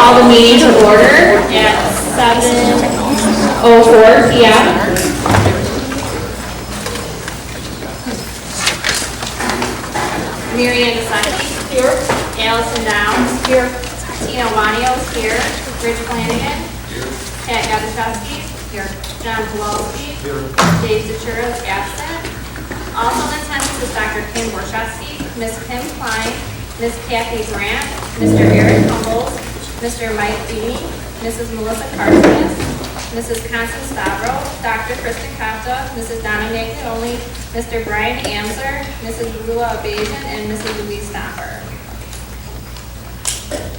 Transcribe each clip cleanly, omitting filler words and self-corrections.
call the meeting to order at 7:04 p.m. Marianne Nathalie here. Allison Downs here. Tina Wanio is here. Rich Flanagan here. Pat Gadashevsky here. John Kowalski here. Dave Zatura is absent. Also in attendance is Dr. Kim Borshevsky, Ms. Kim Klein, Ms. Kathy Grant, Mr. Eric Humbles, Mr. Mike Deany, Mrs. Melissa Cardenas, Mrs. Constance Stavro, Dr. Kristen Kapta, Mrs. Donna Maglioli, Mr. Brian Amser, Mrs. Rula Abajan, and Mrs. Louise Stamper.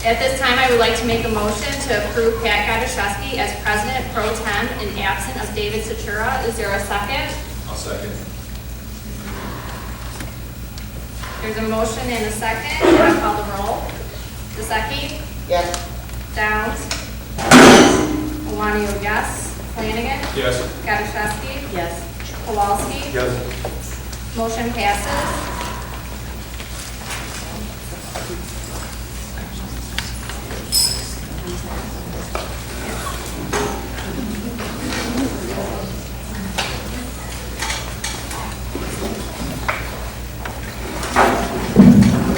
At this time, I would like to make a motion to approve Pat Gadashevsky as President Pro Tem in absence of David Satura. Is there a second? I'll second. There's a motion and a second. I'll call the roll. Zasecki? Yes. Downs? Iwanio, yes. Flanagan? Yes. Gadashevsky? Yes. Kowalski? Yes. Motion passes.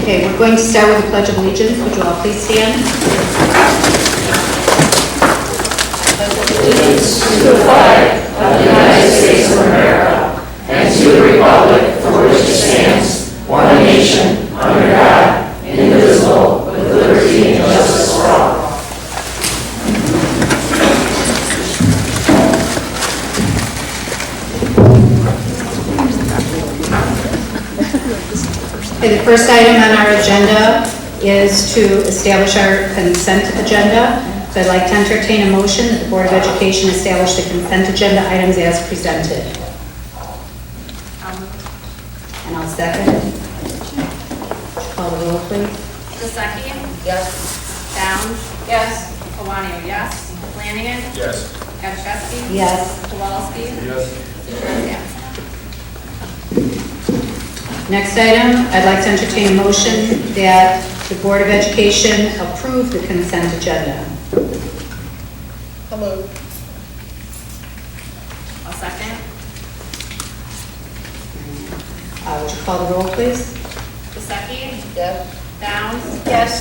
Okay, we're going to start with the Pledge of Allegiance. Would you all please stand? Allegiance to the flag of the United States of America and to the republic for which it stands, one nation, under God, indivisible, with liberty and justice for all. Okay, the first item on our agenda is to establish our consent agenda. So I'd like to entertain a motion that the Board of Education establish the consent agenda items as presented. And I'll second. Call the roll, please. Zasecki? Yes. Downs? Yes. Iwanio, yes. Flanagan? Yes. Gadashevsky? Yes. Kowalski? Yes. Zatura is absent. Next item, I'd like to entertain a motion that the Board of Education approve the consent agenda. I'll second. Would you call the roll, please? Zasecki? Yes. Downs? Yes.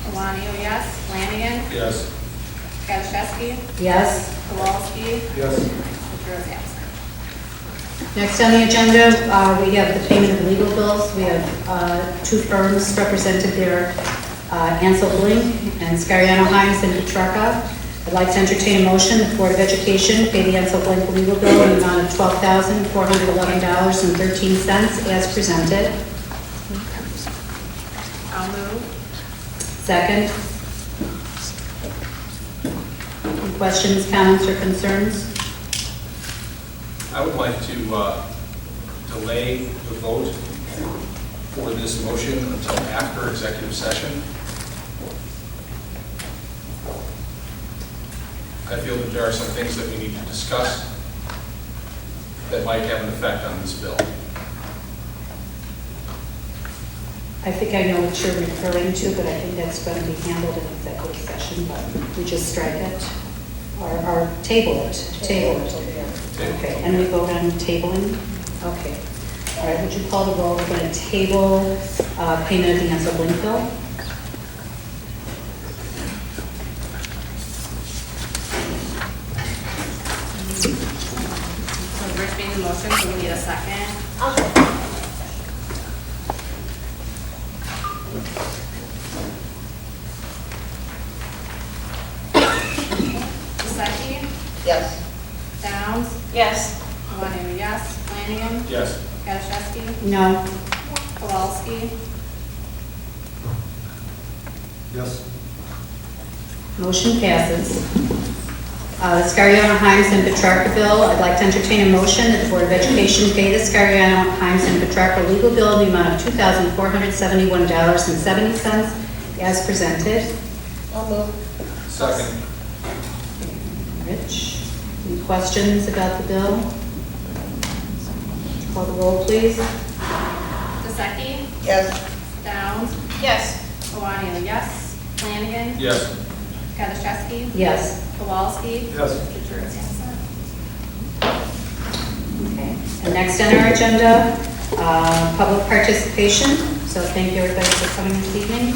Iwanio, yes. Flanagan? Yes. Gadashevsky? Yes. Kowalski? Yes. Zatura is absent. Next on the agenda, we have the payment of legal bills. We have two firms represented there, Ansel Blink and Scariano Hines and Petrarca. I'd like to entertain a motion that the Board of Education pay the Ansel Blink legal bill in the amount of $12,411.13 as presented. I'll move. Second. Any questions, comments, or concerns? I would like to delay the vote for this motion until after executive session. I feel that there are some things that we need to discuss that might have an effect on this bill. I think I know what you're referring to, but I think that's going to be handled in executive session, but we just strike it or table it. Table it. Okay, and we vote on tabling? Okay. All right, would you call the roll? We're going to table payment of the Ansel Blink bill. So Rich made the motion, so we need a second. Zasecki? Yes. Downs? Yes. Iwanio, yes. Flanagan? Yes. Gadashevsky? No. Kowalski? Yes. Motion passes. The Scariano, Hines, and Petrarca bill, I'd like to entertain a motion that the Board of Education pay the Scariano, Hines, and Petrarca legal bill in the amount of $2,471.70 as presented. I'll move. Second. Rich, any questions about the bill? Call the roll, please. Zasecki? Yes. Downs? Yes. Iwanio, yes. Flanagan? Yes. Gaddishewski, Yes. Kowalski. Yes. Richards, absent. Okay. And next on our agenda, public participation. So thank you everybody for coming this evening.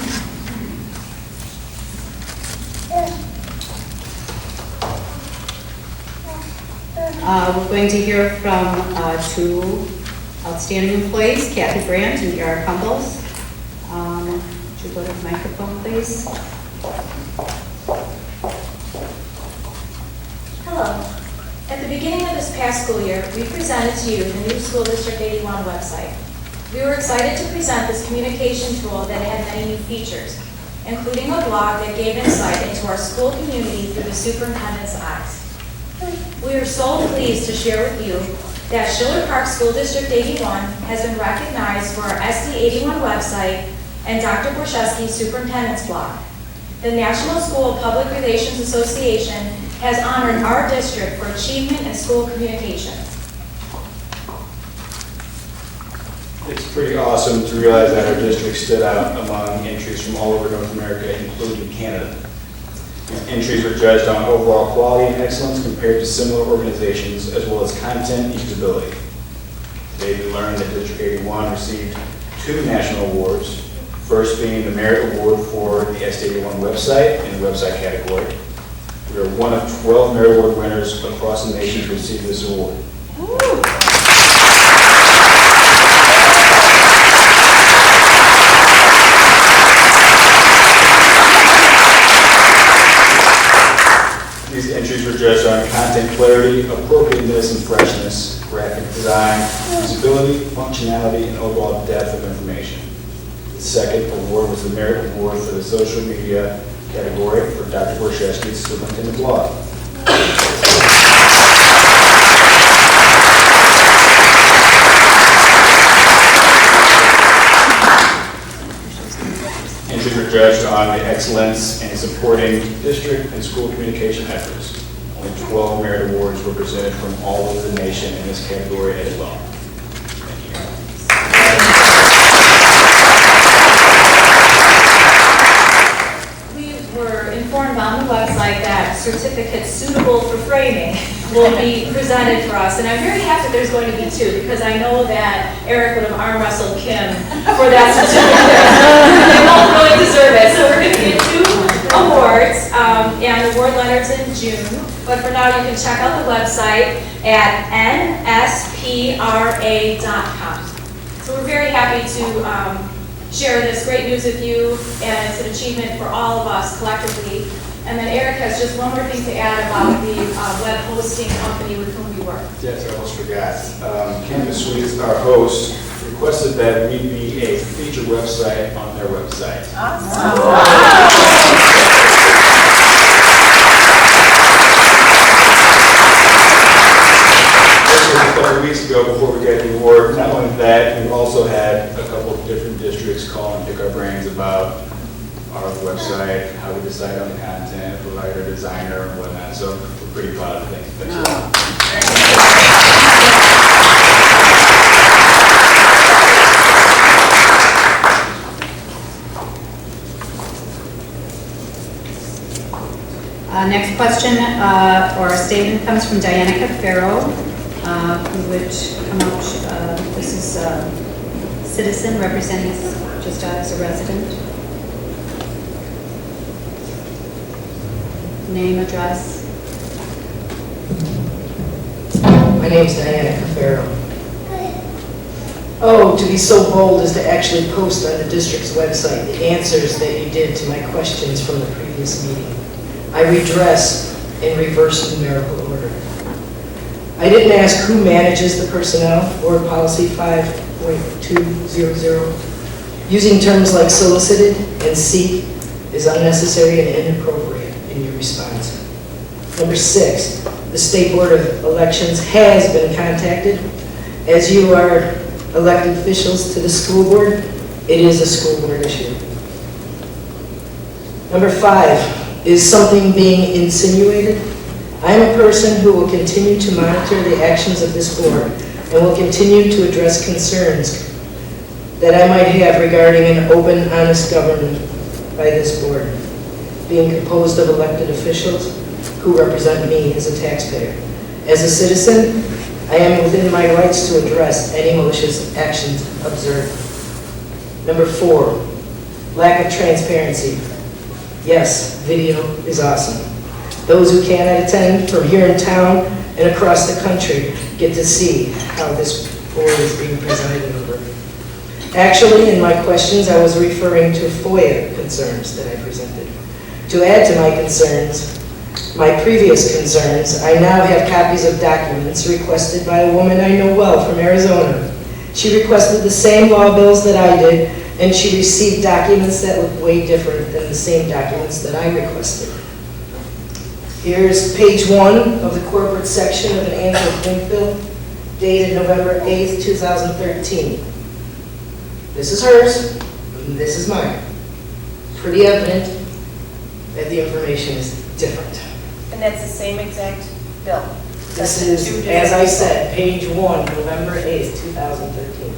We're going to hear from two outstanding employees, Kathy Brandt and Yara Cumbels. Would you go to the microphone, please? Hello. At the beginning of this past school year, we presented to you the new School District 81 website. We were excited to present this communication tool that had many new features, including a blog that gave insight into our school community through the superintendent's eyes. We are so pleased to share with you that Schiller Park School District 81 has been recognized for our SD81 website and Dr. Borszewski's superintendent's blog. The National School Public Relations Association has honored our district for achievement in school communication. It's pretty awesome to realize that our district stood out among entries from all over North America, including Canada. Entries were judged on overall quality and excellence compared to similar organizations, as well as content and usability. Today we learned that District 81 received 2 national awards, first being the Merit Award for the SD81 website in the website category. We are one of 12 Merit Award winners across the nation to receive this award. These entries were judged on content clarity, appropriateness and freshness, graphic design, usability, functionality, and overall depth of information. The second award was the Merit Award for the social media category for Dr. Borszewski's superintendent blog. Entries were judged on the excellence in supporting district and school communication efforts. Only 12 merit awards were presented from all over the nation in this category as well. Thank you. We were informed on the website that certificates suitable for framing will be presented for us. And I'm very happy there's going to be 2 because I know that Eric would have arm wrestled Kim for that certificate. They both really deserve it. So we're going to get 2 awards and award letters in June. But for now, you can check out the website at nspra.com. So we're very happy to share this great news with you, and it's an achievement for all of us collectively. And then Eric has just one more thing to add about the web hosting company with whom we work. Yes, I almost forgot. Campus Suites, our host, requested that we be a feature website on their website. A couple of weeks ago, before we got the award, not only that, we also had a couple of different districts call and pick our brains about our website, how we decide on the content, provider, designer, and whatnot. So we're pretty proud of things. Thanks a lot. Next question or a statement comes from Diana Cafaro, who would come up. This is a citizen representing just as a resident. Name, address. My name's Diana Cafaro. Oh, to be so bold as to actually post on the district's website the answers that you did to my questions from the previous meeting. I redress in reverse numerical order. I didn't ask who manages the personnel, Board Policy 5.200. Using terms like solicited and seek is unnecessary and inappropriate in your response. Number 6, the State Board of Elections has been contacted. As you are elected officials to the school board, it is a school board issue. Number 5, is something being insinuated? I am a person who will continue to monitor the actions of this board and will continue to address concerns that I might have regarding an open, honest government by this board. being composed of elected officials who represent me as a taxpayer. As a citizen, I am within my rights to address any malicious actions observed. Number 4, lack of transparency. Yes, video is awesome. Those who cannot attend from here in town and across the country get to see how this board is being presided over. Actually, in my questions, I was referring to FOIA concerns that I presented. To add to my concerns, my previous concerns, I now have copies of documents requested by a woman I know well from Arizona. She requested the same law bills that I did, and she received documents that look way different than the same documents that I requested. Here's page 1 of the corporate section of an annual link bill dated November 8th, 2013. This is hers, and this is mine. Pretty evident that the information is different. And that's the same exact bill? This is, as I said, page 1, November 8th, 2013.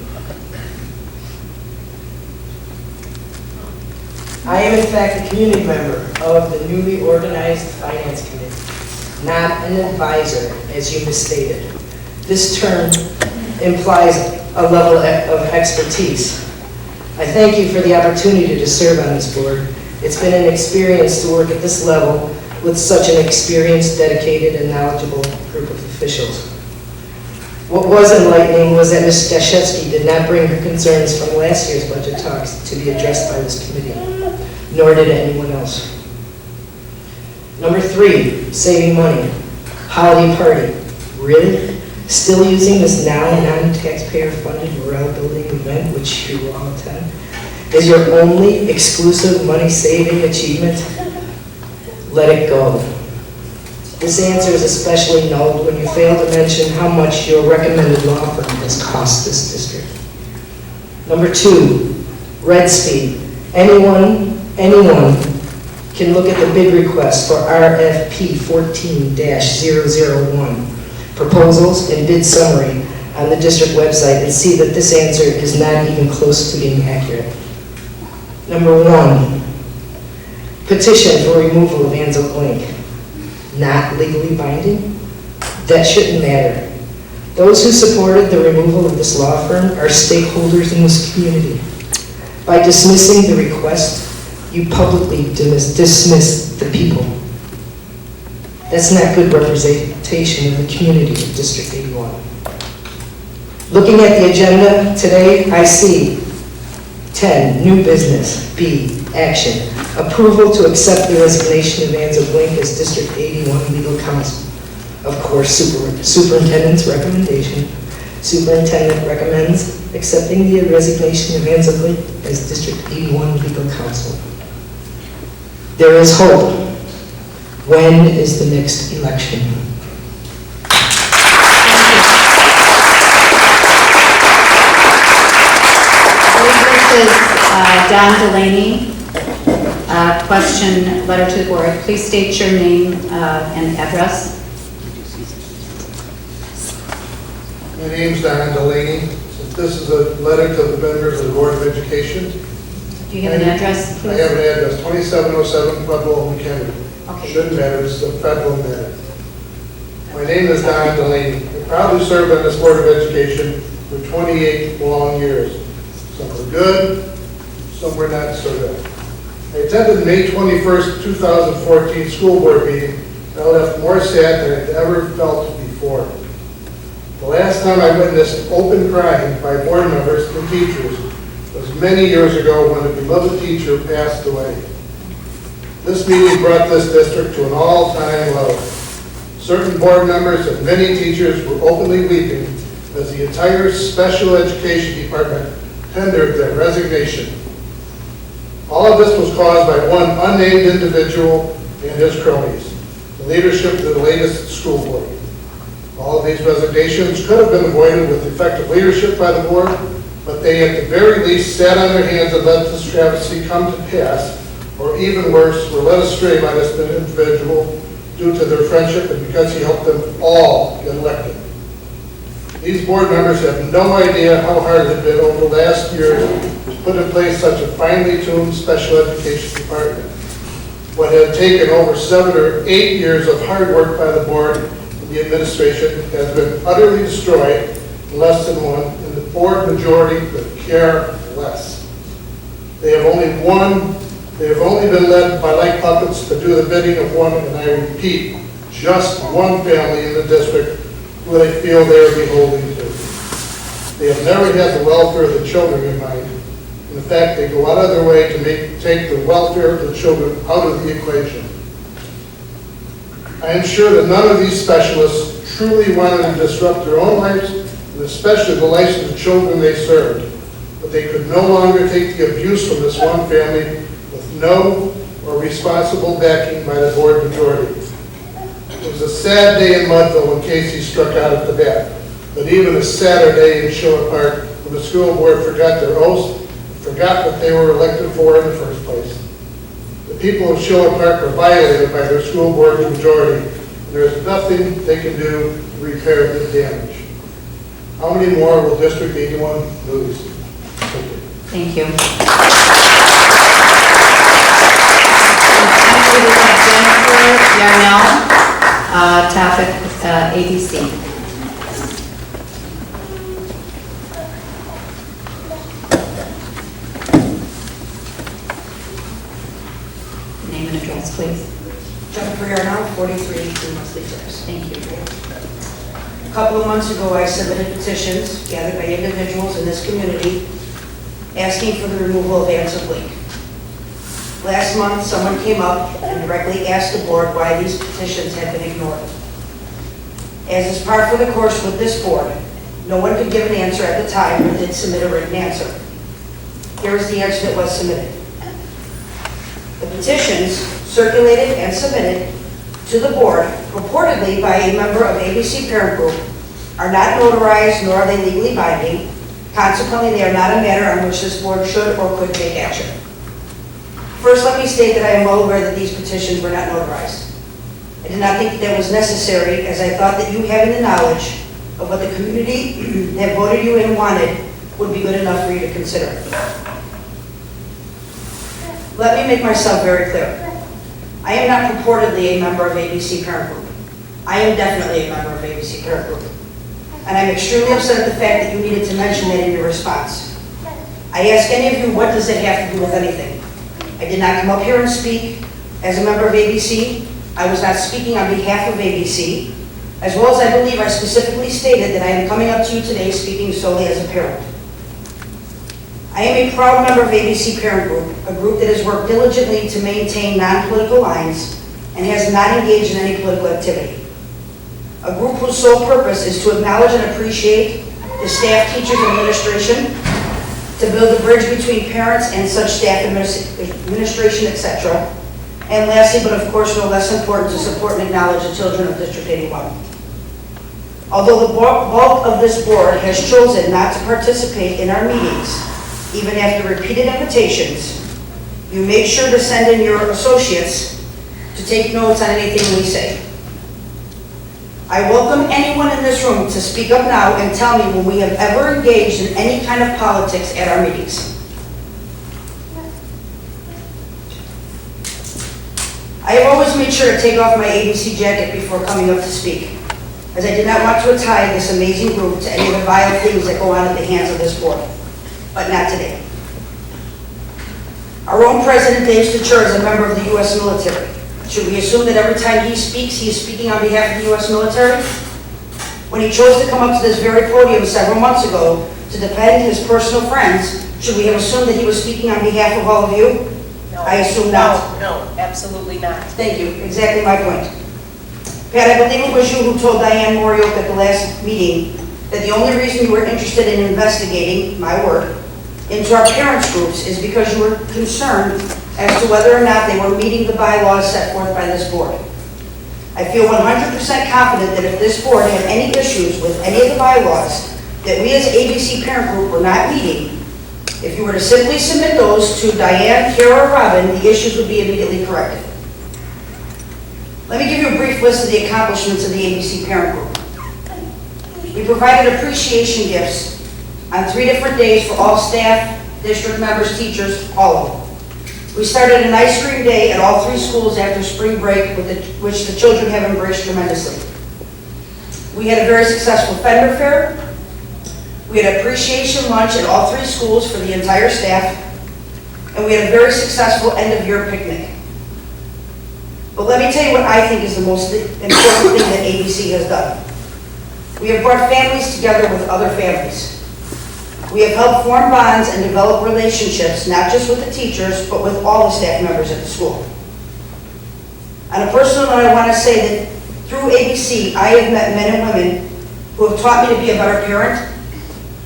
I am in fact a community member of the newly organized Finance Committee, not an advisor, as you misstated. This term implies a level of expertise. I thank you for the opportunity to serve on this board. It's been an experience to work at this level with such an experienced, dedicated, and knowledgeable group of officials. What was enlightening was that Ms. Stashevsky did not bring her concerns from last year's budget talks to be addressed by this committee, nor did anyone else. Number 3, saving money. Holiday party. Really? Still using this now non-taxpayer funded morale building event, which you will all attend, is your only exclusive money-saving achievement? Let it go. This answer is especially null when you fail to mention how much your recommended law firm has cost this district. Number 2, red speed. Anyone can look at the bid request for RFP 14-001, proposals and bid summary on the district website and see that this answer is not even close to being accurate. Number 1, petition for removal of Ansel Link. Not legally binding? That shouldn't matter. Those who supported the removal of this law firm are stakeholders in this community. By dismissing the request, you publicly dismiss the people. That's not good representation of the community of District 81. Looking at the agenda today, I see 10, new business. B, action. Approval to accept the resignation of Ansel Blink as District 81 legal counsel. Of course, superintendent's recommendation. Superintendent recommends accepting the resignation of Ansel Blink as District 81 legal counsel. There is hope. When is the next election? This is Don Delaney. Question, letter to the board. Please state your name and address. My name's Don Delaney. This is a letter to the members of the Board of Education. Do you have an address, I please? have an address, 2707 Pueblo, Kennedy. Okay. Shouldn't matter, it's a federal matter. My name is Don Delaney. I proudly served on this Board of Education for 28 long years. Some were good, some were not so good. I attended the May 21st, 2014 school board meeting, and I left more sad than I'd ever felt before. The last time I witnessed open crying by board members and teachers was many years ago when a beloved teacher passed away. This meeting brought this district to an all-time low. Certain board members and many teachers were openly weeping as the entire special education department tendered their resignation. All of this was caused by one unnamed individual and his cronies, the leadership of the latest school board. All of these resignations could have been avoided with effective leadership by the board, but they at the very least sat on their hands and let this travesty come to pass, or even worse, were led astray by this individual due to their friendship and because he helped them all get elected. These board members have no idea how hard it has been over the last year to put in place such a finely tuned special education department. what had taken over 7 or 8 years of hard work by the board and the administration has been utterly destroyed in less than one, and the board majority could care less. They have only been led by like puppets to do the bidding of one, and I repeat, just one family in the district who they feel they are beholden to. They have never had the welfare of the children in mind. In fact, they go out of their way to take the welfare of the children out of the equation. I am sure that none of these specialists truly wanted to disrupt their own lives, and especially the lives of the children they served. But they could no longer take the abuse from this one family with no or responsible backing by the board majority. It was a sad day in Mudville when Casey struck out at the bat, but even a sadder day in Schiller Park when the school board forgot their oaths, forgot what they were elected for in the first place. The people of Schiller Park are violated by their school board majority, and there is nothing they can do to repair the damage. How many more will District 81 lose? Thank you. Thank you. Jennifer Yarnell, topic ABC. Name and address, please. Jennifer Yarnell, 43 Monthly Terrace. Thank you. A couple of months ago, I submitted petitions gathered by individuals in this community asking for the removal of Ansel Bleak. Last month, someone came up and directly asked the board why these petitions had been ignored. As is par for the course with this board, no one could give an answer at the time or did submit a written answer. Here is the answer that was submitted. The petitions circulated and submitted to the board purportedly by a member of ABC Parent Group are not notarized nor are they legally binding. Consequently, they are not a matter on which this board should or could take action. First, let me state that I am well aware that these petitions were not notarized. I did not think that was necessary, as I thought that you having the knowledge of what the community that voted you in wanted would be good enough for you to consider. Let me make myself very clear. I am not purportedly a member of ABC Parent Group. I am definitely a member of ABC Parent Group. And I'm extremely upset at the fact that you needed to mention that in your response. I ask any of you, what does it have to do with anything? I did not come up here and speak as a member of ABC. I was not speaking on behalf of ABC, as well as I believe I specifically stated that I am coming up to you today speaking solely as a parent. I am a proud member of ABC Parent Group, a group that has worked diligently to maintain non-political lines and has not engaged in any political activity. A group whose sole purpose is to acknowledge and appreciate the staff, teachers, and administration, to build a bridge between parents and such staff, administration, etc. And lastly, but of course no less important, to support and acknowledge the children of District 81. Although the bulk of this board has chosen not to participate in our meetings, even after repeated invitations, you make sure to send in your associates to take notes on anything we say. I welcome anyone in this room to speak up now and tell me when we have ever engaged in any kind of politics at our meetings. I have always made sure to take off my ABC jacket before coming up to speak, as I did not want to tie this amazing group to any of the vile things that go on at the hands of this board. But not today. Our own President Dave Stachura is a member of the U.S. military. Should we assume that every time he speaks, he is speaking on behalf of the U.S. military? When he chose to come up to this very podium several months ago to defend his personal friends, should we have assumed that he was speaking on behalf of all of you? No. I assume not. No, absolutely not. Thank you. Exactly my point. Pat, I believe it was you who told Diane Morioka at the last meeting that the only reason you were interested in investigating my work into our parents' groups is because you were concerned as to whether or not they were meeting the bylaws set forth by this board. I feel 100% confident that if this board had any issues with any of the bylaws that we as ABC Parent Group were not meeting, if you were to simply submit those to Diane, Kara, or Robin, the issues would be immediately corrected. Let me give you a brief list of the accomplishments of the ABC Parent Group. We provided appreciation gifts on 3 different days for all staff, district members, teachers, all of them. We started an ice cream day at all 3 schools after spring break, which the children have embraced tremendously. We had a very successful Fender Fair. We had appreciation lunch at all 3 schools for the entire staff. And we had a very successful end-of-year picnic. But let me tell you what I think is the most important thing that ABC has done. We have brought families together with other families. We have helped form bonds and develop relationships, not just with the teachers, but with all the staff members at the school. On a personal note, I want to say that through ABC, I have met men and women who have taught me to be a better parent,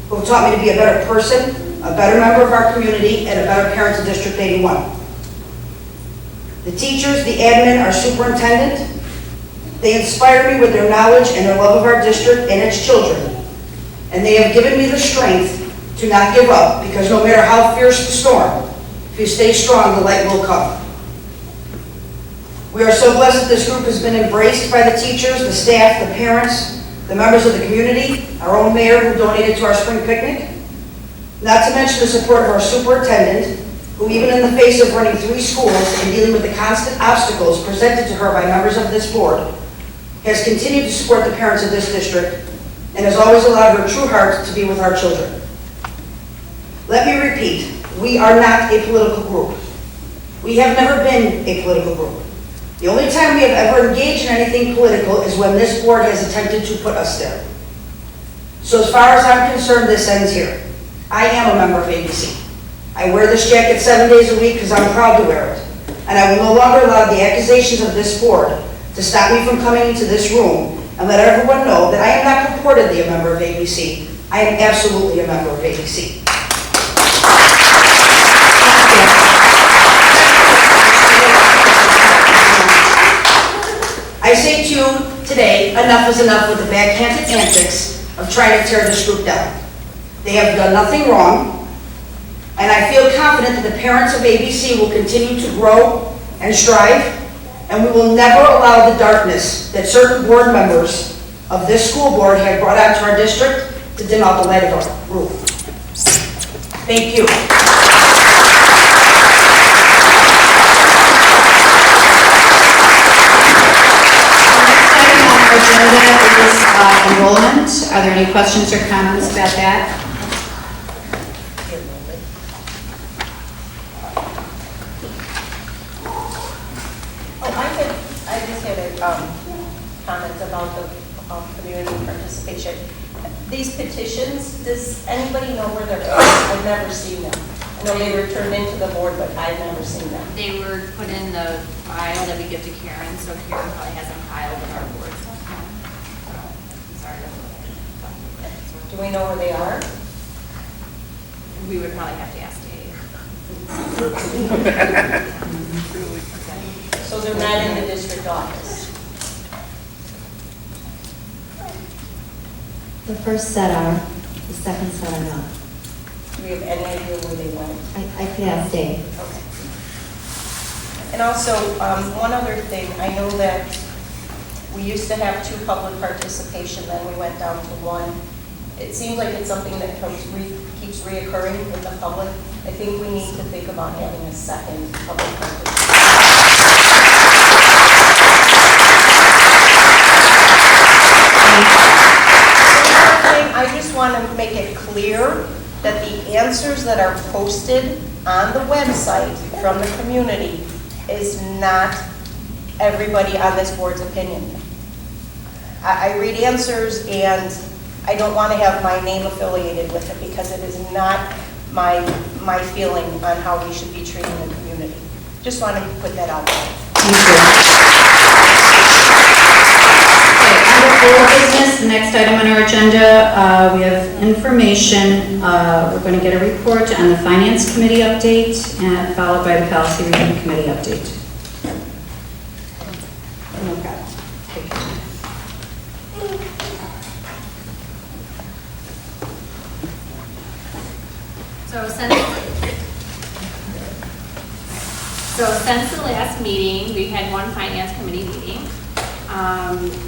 who have taught me to be a better person, a better member of our community, and a better parent to District 81. The teachers, the admin, our superintendent, they inspire me with their knowledge and their love of our district and its children. And they have given me the strength to not give up, because no matter how fierce the storm, if you stay strong, the light will come. We are so blessed that this group has been embraced by the teachers, the staff, the parents, the members of the community, our own mayor who donated to our spring picnic, not to mention the support of our superintendent, who even in the face of running 3 schools and dealing with the constant obstacles presented to her by members of this board, has continued to support the parents of this district and has always allowed her true heart to be with our children. Let me repeat, we are not a political group. We have never been a political group. The only time we have ever engaged in anything political is when this board has attempted to put us there. So as far as I'm concerned, this ends here. I am a member of ABC. I wear this jacket 7 days a week because I'm proud to wear it. And I will no longer allow the accusations of this board to stop me from coming into this room and let everyone know that I am not purportedly a member of ABC. I am absolutely a member of ABC. I say to you today, enough is enough with the backhanded antics of trying to tear this group down. They have done nothing wrong, and I feel confident that the parents of ABC will continue to grow and strive, and we will never allow the darkness that certain board members of this school board have brought out to our district to dim out the light of our roof. Thank you. Agenda is enrollment. Are there any questions or comments about that? I just had a comment about the community participation. These petitions, does anybody know where they're at? I've never seen them. I know they were turned into the board, but I've never seen them. They were put in the file that we give to Karen, so Karen probably has them filed with our board. Sorry. Do we know where they are? We would probably have to ask Dave. So they're not in the district office? The first set are, the second set are not. Do we have any idea where they went? I could ask Dave. Okay. And also, one other thing, I know that we used to have 2 public participation, then we went down to 1. It seems like it's something that keeps reoccurring with the public. I think we need to think about having a second public participation. I just want to make it clear that the answers that are posted on the website from the community is not everybody on this board's opinion. I read answers and I don't want to have my name affiliated with it because it is not my feeling on how we should be treating the community. Just want to put that out there. Thank you. Okay, under old business, the next item on our agenda, we have information. We're going to get a report on the Finance Committee update, followed by the Policy Review Committee update. So since the last meeting, we've had 1 Finance Committee meeting.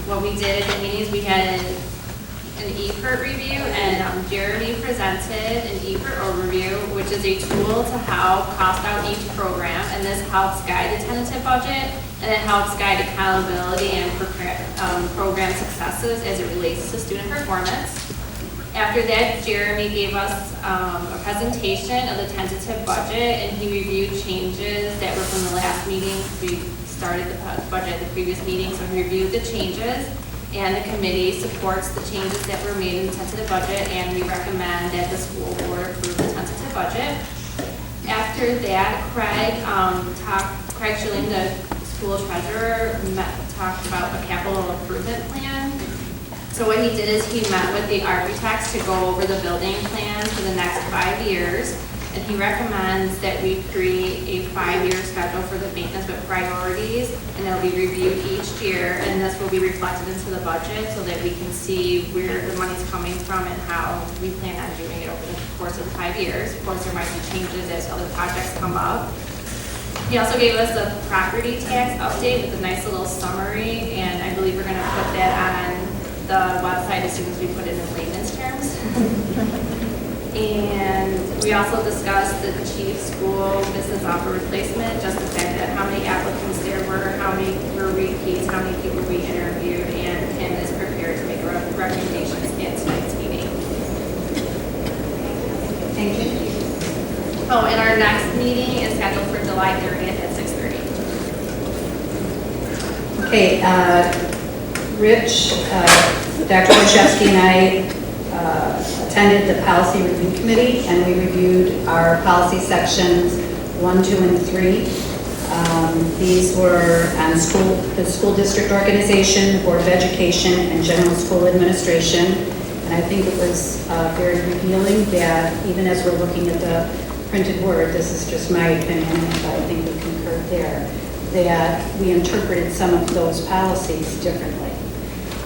What we did at the meeting is we had an EPERT review, and Jeremy presented an EPERT overview, which is a tool to help cost out each program, and this helps guide the tentative budget, and it helps guide accountability and program successes as it relates to student performance. After that, Jeremy gave us a presentation of the tentative budget, and he reviewed changes that were from the last meeting. We started the budget at the previous meeting, so he reviewed the changes, and the committee supports the changes that were made in the tentative budget, and we recommend that the school board approve the tentative budget. After that, Craig Schilling, the school treasurer, talked about a capital improvement plan. So what he did is he met with the architects to go over the building plans for the next 5 years, and he recommends that we create a 5-year schedule for the maintenance with priorities, and it'll be reviewed each year, and this will be reflected into the budget so that we can see where the money's coming from and how we plan on doing it over the course of the 5 years. Of course, there might be changes as other projects come up. He also gave us a property tax update with a nice little summary, and I believe we're going to put that on the website as soon as we put it in layman's terms. And we also discussed the chief school business offer replacement, just the fact that how many applicants there were, how many were repeats, how many people we interviewed, and Kim is prepared to make recommendations in tonight's meeting. Thank you. Oh, and our next meeting is scheduled for July 30th at 6:30. Okay, Rich, Dr. Wojciechowski and I attended the policy review committee, and we reviewed our policy sections 1, 2, and 3. These were on the school district organization, the Board of Education, and general school administration. And I think it was very revealing that even as we're looking at the printed word, this is just my opinion, but I think we concur there, that we interpreted some of those policies differently.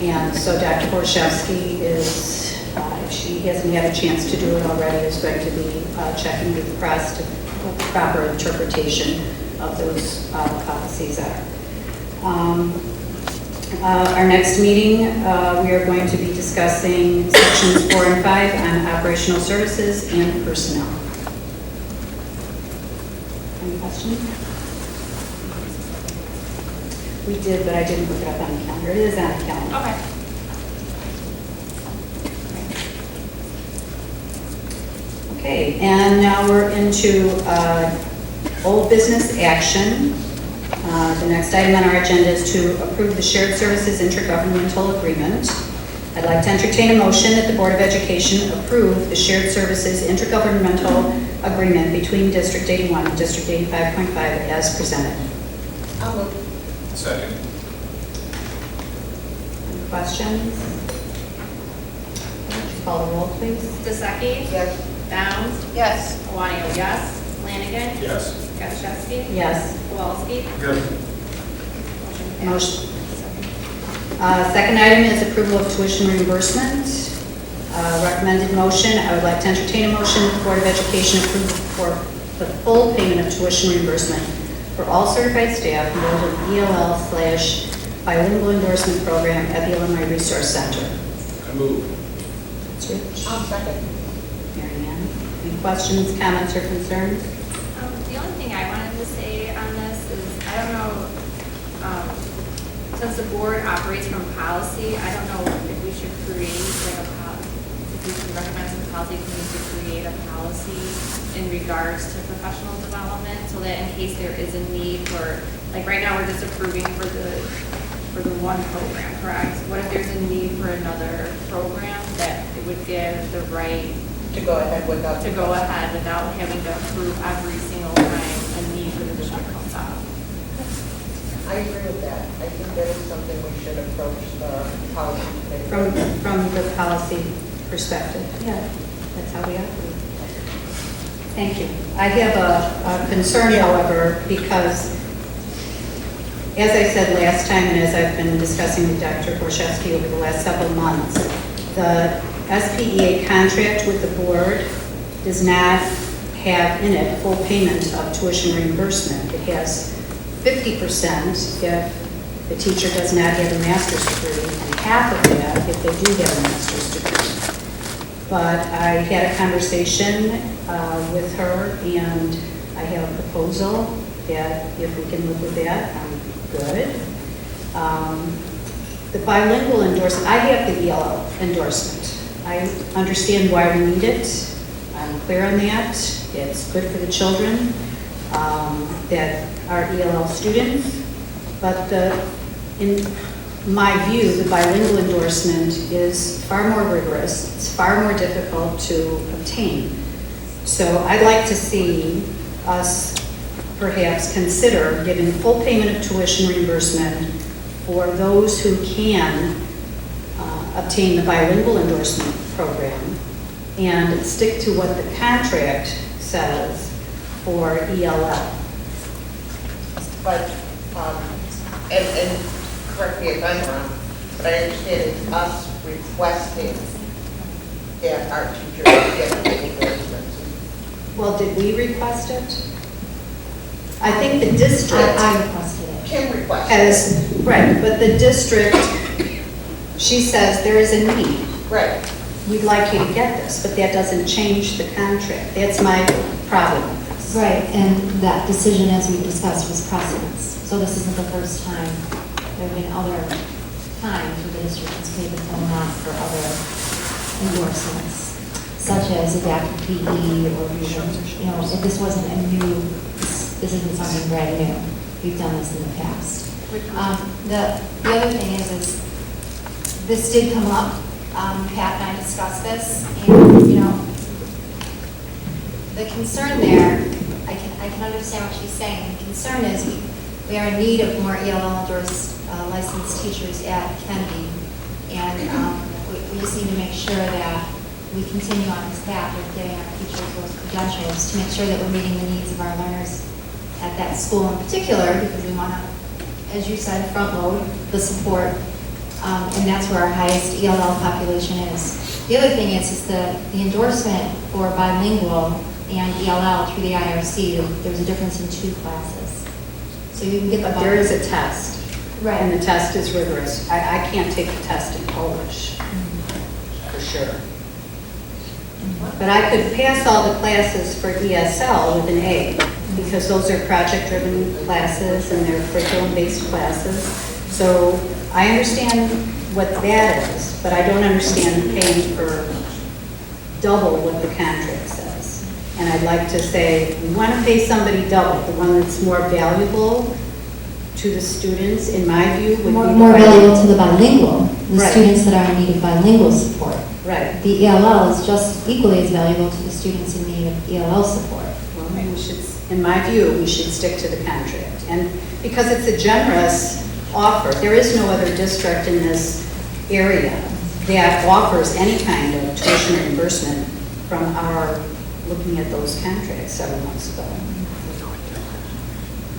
And so Dr. Borszewski is, if she hasn't had a chance to do it already, is going to be checking with the press to what the proper interpretation of those policies are. Our next meeting, we are going to be discussing sections 4 and 5 on operational services and personnel. Any questions? We did, but I didn't look it up on the calendar. It is on the calendar. Okay. Okay, and now we're into old business action. The next item on our agenda is to approve the Shared Services Intergovernmental Agreement. I'd like to entertain a motion that the Board of Education approve the Shared Services Intergovernmental Agreement between District 81 and District 85.5 as presented. I'll move. Second. Any questions? Call the roll, please. DeSecchi? Yes. Downs? Yes. Iwanio, yes. Flanagan? Yes. Gazarovski? Yes. Kowalski? Yes. Motion. Second item is approval of tuition reimbursement. Recommended motion, I would like to entertain a motion that the Board of Education approve for the full payment of tuition reimbursement for all certified staff enrolled in ELL/Bilingual Endorsement Program at the Illinois Resource Center. I move. That's Rich. I'll second. Mary Ann. Any questions, comments, or concerns? The only thing I wanted to say on this is, I don't know, since the board operates from policy, I don't know if we should create like a if we should recommend some policy committee to create a policy in regards to professional development, so that in case there is a need for, like right now, we're just approving for the one program, correct? What if there's a need for another program that it would give the right To go ahead without. having to approve every single time a need for the district comes up? I agree with that. I think that is something we should approach the policy committee. From the policy perspective. Yeah, that's how we operate. Thank you. I have a concern, however, because as I said last time, and as I've been discussing with Dr. Borszewski over the last several months, the SPEA contract with the board does not have in it full payment of tuition reimbursement. It has 50% if the teacher does not have a master's degree, and half of that if they do have a master's degree. But I had a conversation with her, and I have a proposal that if we can live with that, I'm good. The bilingual endorsement, I have the ELL endorsement. I understand why we need it. I'm clear on that. It's good for the children that are ELL students. But in my view, the bilingual endorsement is far more rigorous. It's far more difficult to obtain. So I'd like to see us perhaps consider giving full payment of tuition reimbursement for those who can obtain the bilingual endorsement program and stick to what the contract says for ELL. But, and correct me if I'm wrong, but I understand it's us requesting that our teachers get reimbursements. Well, did we request it? I think the district I requested it. Kim requested. has, right, but the district, she says there is a need. Right. We'd like you to get this, but that doesn't change the contract. That's my problem with this. Right, and that decision, as we discussed, was precedence. So this isn't the first time. There have been other times where the district has paid the full amount for other endorsements, such as adaptive PE or, if this wasn't a new, this isn't something brand new. We've done this in the past. The other thing is this did come up. Pat and I discussed this, and the concern there, I can understand what she's saying. The concern is we are in need of more ELL endorsed licensed teachers at Kennedy, and we just need to make sure that we continue on this path of getting our teachers those credentials to make sure that we're meeting the needs of our learners at that school in particular, because we want to, as you said, front load the support. And that's where our highest ELL population is. The other thing is the endorsement for bilingual and ELL through the IRC, there's a difference in 2 classes. So you can get the... But there is a test. Right. And the test is rigorous. I can't take the test in Polish, for sure. But I could pass all the classes for ESL with an A, because those are project-driven classes and they're curriculum-based classes. So I understand what that is, but I don't understand paying for double what the contract says. And I'd like to say, we want to pay somebody double, the one that's more valuable to the students, in my view, would be more valuable to the bilingual, the Right. students that are in need of bilingual support. Right. The ELL is just equally as valuable to the students in need of ELL support. Well, maybe we should, in my view, we should stick to the contract. And because it's a generous offer, there is no other district in this area that offers any kind of tuition reimbursement from our looking at those contracts several months ago.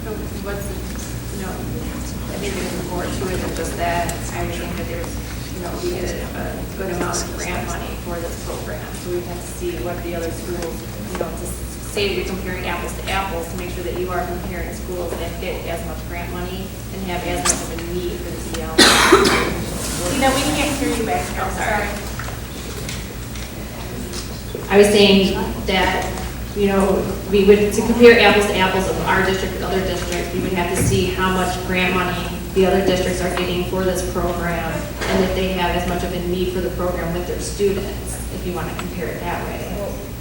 So what's, I think there's more to it than just that. I would think that there's, we get a good amount of grant money for this program. So we have to see what the other schools, to say we're comparing apples to apples, to make sure that you are comparing schools that get as much grant money and have as much of a need for the EL. We can't hear you back here. I'm sorry. I was saying that, we would, to compare apples to apples of our district with other districts, we would have to see how much grant money the other districts are getting for this program, and if they have as much of a need for the program with their students, if you want to compare it that way.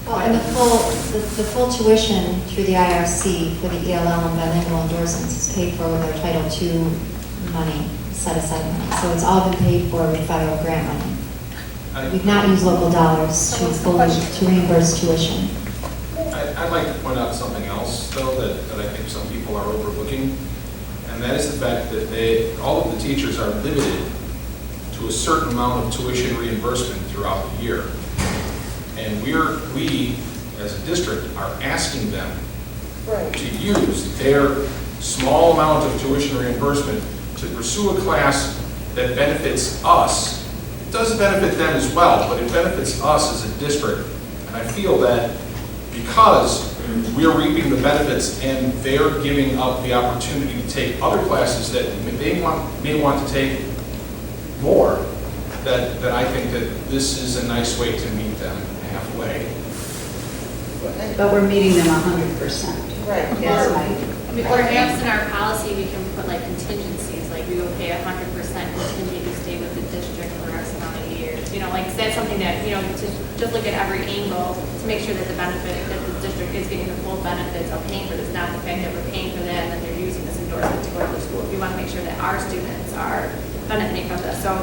Well, and the full tuition through the IRC for the ELL and bilingual endorsements is paid for with our Title II money, set aside money. So it's all been paid for with federal grant money. We've not used local dollars to reimburse tuition. I'd like to point out something else, though, that I think some people are overlooking, and that is the fact that all of the teachers are limited to a certain amount of tuition reimbursement throughout the year. And we, as a district, are asking them to use their small amount of tuition reimbursement to pursue a class that benefits us. It does benefit them as well, but it benefits us as a district. And I feel that because we are reaping the benefits, and they're giving up the opportunity to take other classes that they may want to take more, that I think that this is a nice way to meet them halfway. But we're meeting them 100%. Right. That's my, Perhaps in our policy, we can put like contingencies, like we will pay 100% contingent to stay with the district for X amount of years. You know, like that's something that, you know, to just look at every angle to make sure that the benefit, that the district is getting the full benefits of paying for this, not the fact that we're paying for that and then they're using this endorsement to go to the school. We want to make sure that our students are benefiting from this. So,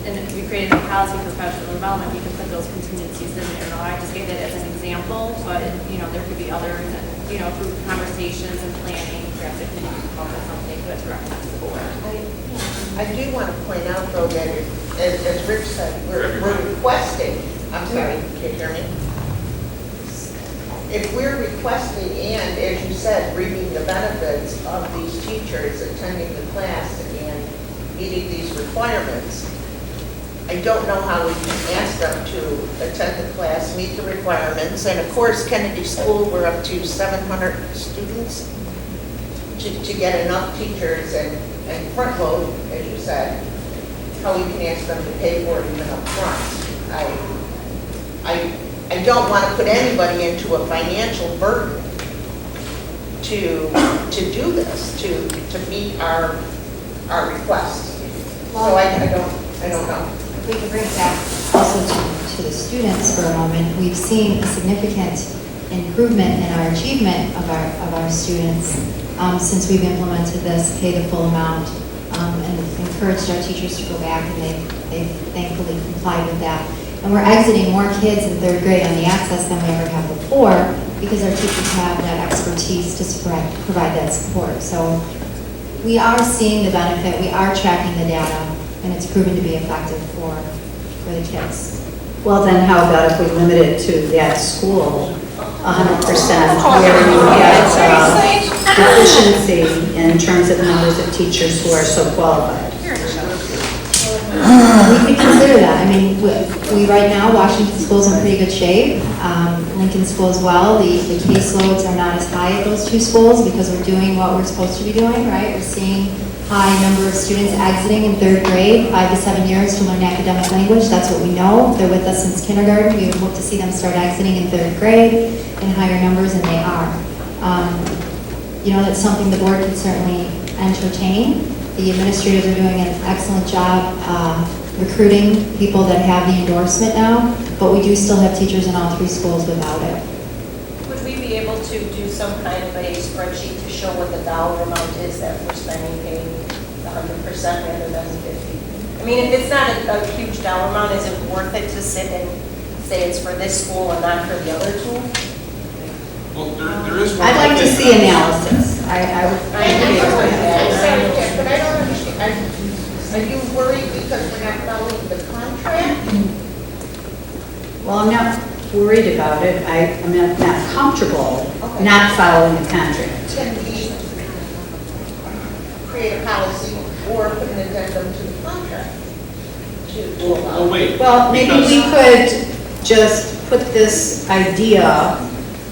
and if we created a policy for professional development, we can put those contingencies in there. I just gave that as an example, but, you know, there could be others, and, you know, through conversations and planning, perhaps it could come up with something good to recommend to the board. I do want to point out, though, that as Rich said, we're requesting, I'm sorry, can you hear me? If we're requesting and, as you said, reaping the benefits of these teachers attending the class and meeting these requirements, I don't know how we can ask them to attend the class, meet the requirements, and of course, Kennedy School, we're up to 700 students to get enough teachers and front load, as you said, how we can ask them to pay for it even up front. I don't want to put anybody into a financial burden to do this, to meet our request. So I don't know. If we can bring it back also to the students for a moment, we've seen a significant improvement in our achievement of our students since we've implemented this pay the full amount and encouraged our teachers to go back, and they've thankfully complied with that. And we're exiting more kids in third grade on the access than we ever have before because our teachers have that expertise to provide that support. So we are seeing the benefit, we are tracking the data, and it's proven to be effective for the kids. well, then how about if we limit it to that school 100%, where you have deficiency in terms of numbers of teachers who are so qualified? We could consider that. I mean, we right now, Washington School's in pretty good shape. Lincoln School as well. The caseloads are not as high at those two schools because we're doing what we're supposed to be doing, right? We're seeing high number of students exiting in third grade, 5 to 7 years to learn academic language. That's what we know. They're with us since kindergarten. We would hope to see them start exiting in third grade in higher numbers, and they are. You know, that's something the board could certainly entertain. The administrators are doing an excellent job recruiting people that have the endorsement now, but we do still have teachers in all 3 schools without it. Would we be able to do some kind of a spreadsheet to show what the dollar amount is that we're spending, paying 100% rather than 50? I mean, if it's not a huge dollar amount, is it worth it to sit and say it's for this school and not for the other two? Well, there is one. I'd like to see analysis. I would. But I don't understand. Are you worried because we're not following the contract? Well, I'm not worried about it. I'm not comfortable not following the contract. Can we create a policy or put an addendum to the contract to allow? Oh, wait. Well, maybe because- we could just put this idea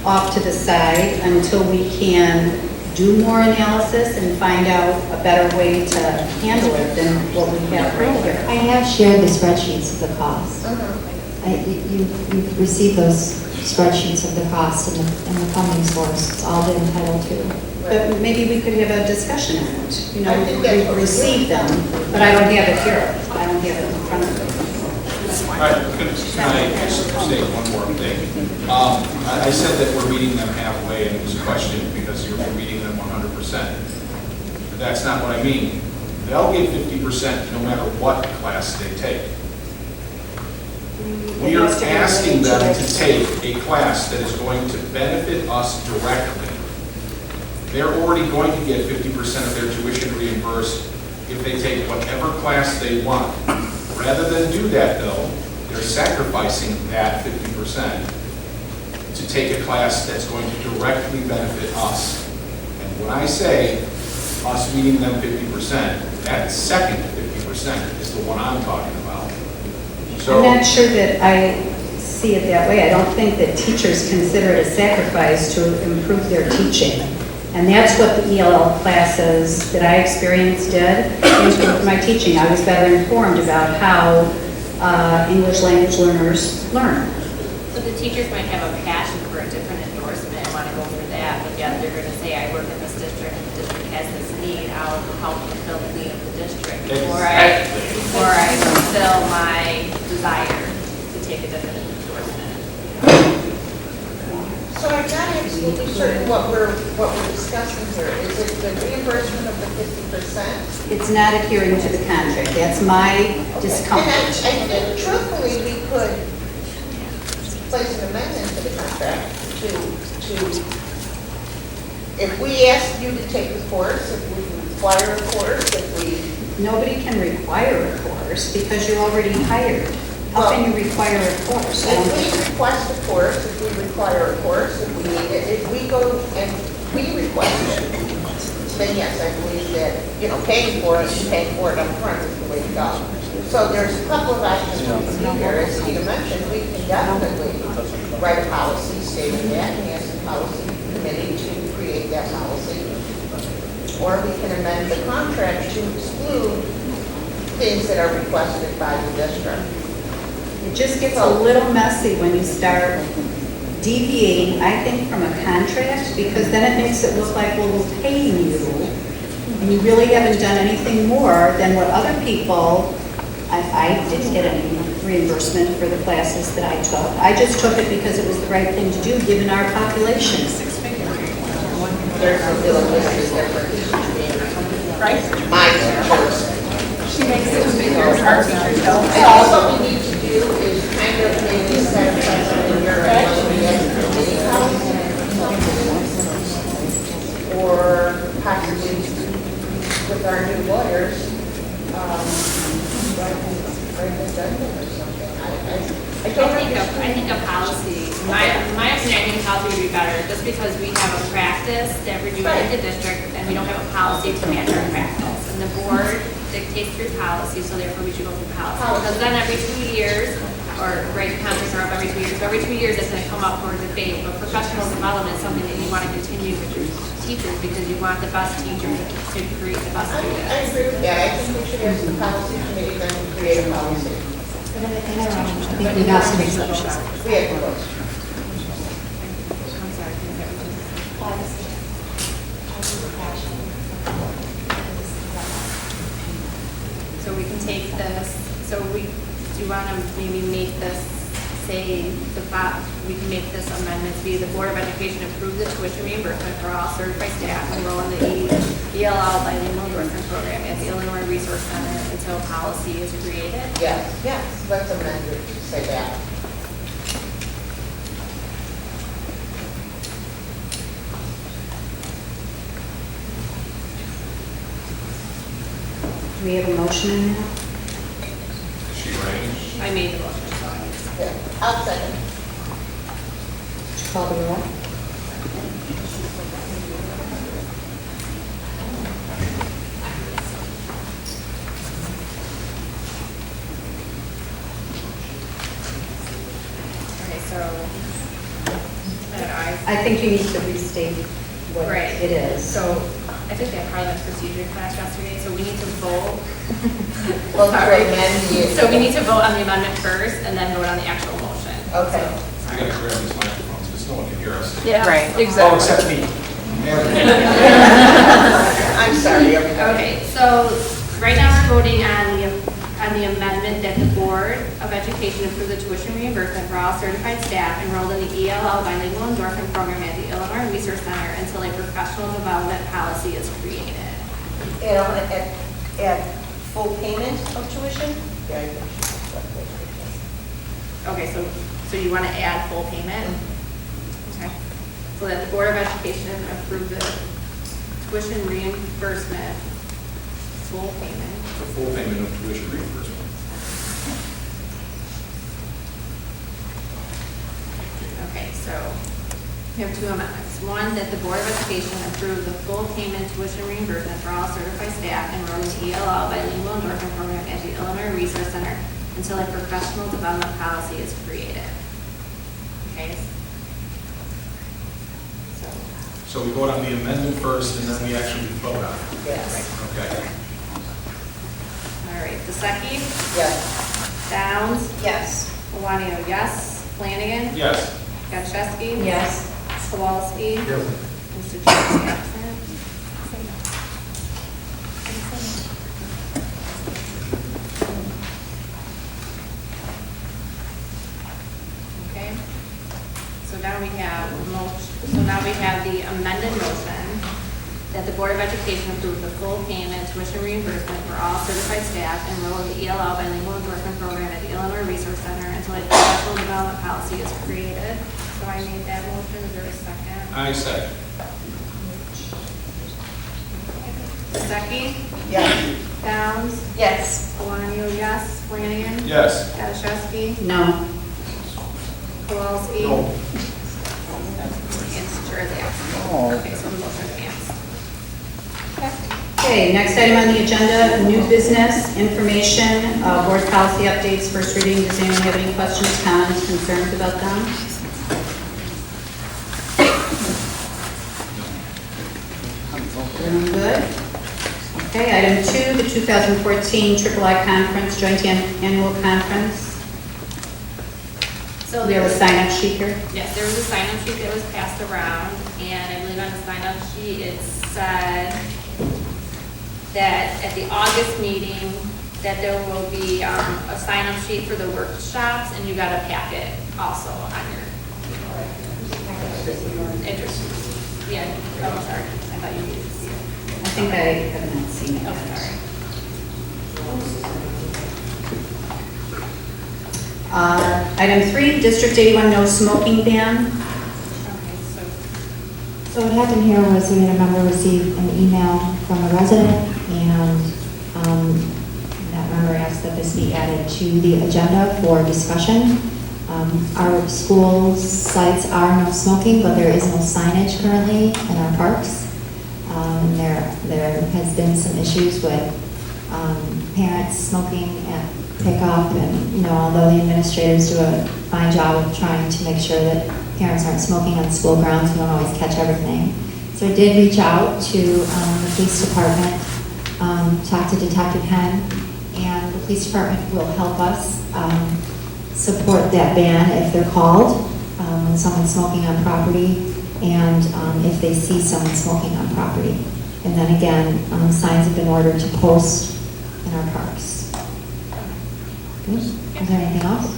off to the side until we can do more analysis and find out a better way to handle it than what we have right here. I have shared the spreadsheets of the cost. You've received those spreadsheets of the cost and the funding source. It's all been entitled to. But maybe we could have a discussion on it. You know, I think that's what we've we're received them, but I don't have it here. I don't have it in front of me. All right, can I just say one more thing? I said that we're meeting them halfway, and it was a question because you're meeting them 100%. But that's not what I mean. They'll get 50% no matter what class they take. We are asking them to take a class that is going to benefit us directly. They're already going to get 50% of their tuition reimbursed if they take whatever class they want. Rather than do that, though, they're sacrificing that 50% to take a class that's going to directly benefit us. And when I say us meeting them 50%, that second 50% is the one I'm talking about. So, I'm not sure that I see it that way. I don't think that teachers consider it a sacrifice to improve their teaching. And that's what the ELL classes that I experienced did, improved my teaching. I was better informed about how English language learners learn. So the teachers might have a passion for a different endorsement and want to go for that, but yet they're going to say, I work in this district and the district has this need, I'll help fulfill the need of the district before I fulfill my desire to take a different endorsement. So I'm not absolutely certain what we're discussing here. Is it the reimbursement of the 50%? It's not adhering to the contract. That's my discomfort. And I think truthfully, we could place an amendment to the contract to, if we ask you to take a course, if we require a course, if we... Nobody can require a course because you're already hired. How can you require a course? If we request a course, if we require a course, if we need it, if we go and we request it, then yes, I believe that, paying for it and paying for it up front is the way to go. So there's a couple of options we can do here. As Tina mentioned, we can definitely write a policy stating that and ask the policy committee to create that policy. Or we can amend the contract to exclude things that are requested by the district. It just gets a little messy when you start deviating, I think, from a contract, because then it makes it look like, well, we're paying you, and you really haven't done anything more than what other people, I didn't get any reimbursement for the classes that I took. I just took it because it was the right thing to do, given our population. There's a little bit of difference between my teachers. She makes it bigger, our teachers don't. I think what we need to do is kind of maybe set a precedent in your committee policy, or possibly with our new lawyers, write an addendum or something. I think a policy, my opinion, I think a policy would be better, just because we have a practice that we're doing in the district, and we don't have a policy to match our practice. And the board dictates through policy, so therefore we should go through policy. Because then every 2 years, or contracts are up every 2 years, so every 2 years it's going to come up for debate. But professional development is something that you want to continue with your teachers, because you want the best teachers to create the best students. I agree with that. I think we should ask the policy committee then to create a policy. I think we got some exceptions. We have to vote. I'm sorry, can I So we can take this, do you want to maybe make this, say, we can make this amendment to be the Board of Education approve the tuition reimbursement for all certified staff enrolled in the ELL Bilingual Endorsement Program at the Illinois Resource Center until policy is created? Yes, let's amend it to say that. Do we have a motion in there? She arranged. I made the motion, sorry. Yeah, I'll second. Would you call the roll? Okay, so, I think you need to restate what Right. it is. So I think they had part of the procedure class yesterday, so we need to vote. Well, to Sorry. amend the. So we need to vote on the amendment first and then vote on the actual motion. Okay. We gotta grab these microphones, because no one can hear us. Yeah, right, Oh, exactly. except me. I'm sorry, everybody. Okay, so right now we're voting on the amendment that the Board of Education approve the tuition reimbursement for all certified staff enrolled in the ELL Bilingual Endorsement Program at the Illinois Resource Center until a professional development policy is created. At full payment of tuition? Yeah, I think she- Okay, so you want to add full payment? Okay. So that the Board of Education approve the tuition reimbursement, full payment. The full payment of tuition reimbursement. Okay, so we have two amendments. One, that the Board of Education approve the full payment tuition reimbursement for all certified staff enrolled in the ELL Bilingual Endorsement Program at the Illinois Resource Center until a professional development policy is created. Okay. So, So we vote on the amendment first, and then we actually vote on it. Yes. Okay. all right, Vasaki? Yes. Downs? Yes. Iwanio, yes. Flanagan? Yes. Gotchewski? Yes. Kowalski? Yes. Mr. Jones absent. Okay. So now we have the amended motion that the Board of Education approve the full payment tuition reimbursement for all certified staff enrolled in the ELL Bilingual Endorsement Program at the Illinois Resource Center until a professional development policy is created. So I made that motion. Is there a second? I second. Stuckey? Yes. Downs? Yes. Iwanio, yes. Flanagan? Yes. Gotchewski? No. Kowalski? No. And Sturley absent. Okay, so the motion stands. Okay, next item on the agenda, new business, information, board policy updates, first reading. Does anyone have any questions, comments, concerns about them? Doing good. Okay, item 2, the 2014 III Conference, Joint Annual Conference. So We have a sign-up sheet here. Yes, there was a sign-up sheet that was passed around, and I believe on the sign-up sheet, it said that at the August meeting, that there will be a sign-up sheet for the workshops, and you got a packet also on your interest. Yeah, oh, sorry, I thought you needed to see it. I think I have not seen it. Oh, sorry. Item 3, District 81 no smoking ban. Okay, So what happened here was we had a member receive an email from a resident, and that member asked that this be added to the agenda for discussion. Our school sites are no smoking, but there is no signage currently in our parks. There has been some issues with parents smoking at pickup, and although the administrators do a fine job of trying to make sure that parents aren't smoking on school grounds, we don't always catch everything. So I did reach out to the police department, talk to Detective Hen, and the police department will help us support that ban if they're called when someone's smoking on property, and if they see someone smoking on property. And then again, signs have been ordered to post in our parks. Good. Is there anything else?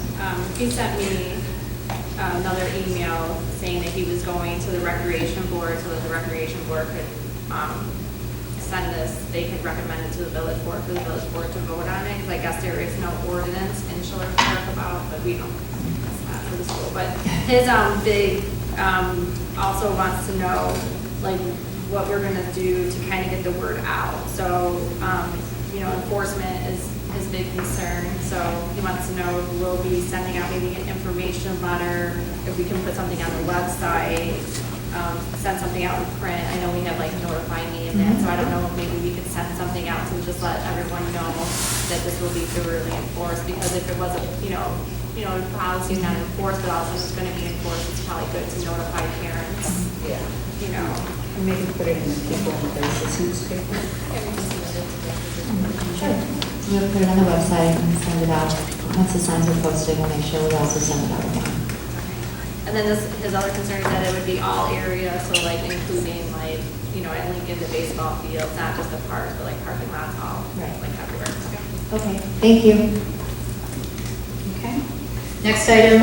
He sent me another email saying that he was going to the recreation board so that the recreation board could send this, they could recommend it to the village board for the village board to vote on it, because I guess there is no ordinance in Schiller Park about, but we don't, that's not for the school. But his big, also wants to know, like, what we're gonna do to kind of get the word out. So, enforcement is his big concern, so he wants to know if we'll be sending out maybe an information letter, if we can put something on the website, send something out in print. I know we have like Notify Me and that, so I don't know if maybe we could send something out to just let everyone know that this will be thoroughly enforced, because if it wasn't, the policy is not enforced, but also it's gonna be enforced, it's probably good to notify parents. Yeah. Or maybe put it in the People and Places newspaper. Sure. We'll put it on the website and send it out. Once the signs are posted, we'll make sure we also send it out again. And then his other concern is that it would be all areas, so like including like, at Lincoln, the baseball fields, not just the parks, but like parking lots, all, Right. like everywhere. Okay, thank you. Okay. Next item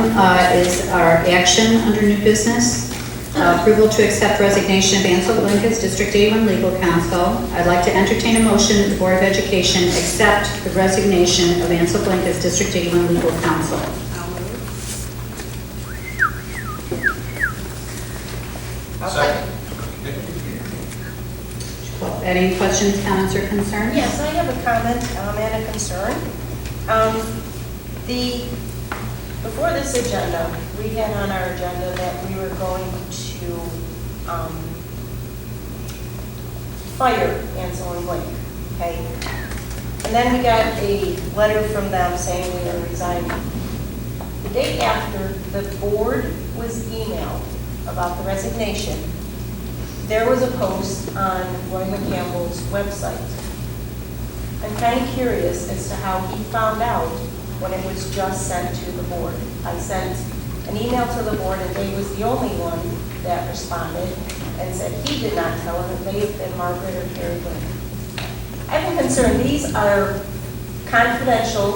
is our action under new business. Approval to accept resignation of Ansel Blink as District 81 Legal Counsel. I'd like to entertain a motion that the Board of Education accept the resignation of Ansel Blink as District 81 Legal Counsel. I'll move. Second. Any questions, comments, or concerns? Yes, I have a comment and a concern. Before this agenda, we had on our agenda that we were going to fire Ansel and Blake, okay? And then we got a letter from them saying we were resigning. The day after, the board was emailed about the resignation, there was a post on Roy McCampbell's website. I'm kind of curious as to how he found out when it was just sent to the board. I sent an email to the board, and Dave was the only one that responded and said he did not tell him. It may have been Margaret or Carrie Lynn. I have a concern. These are confidential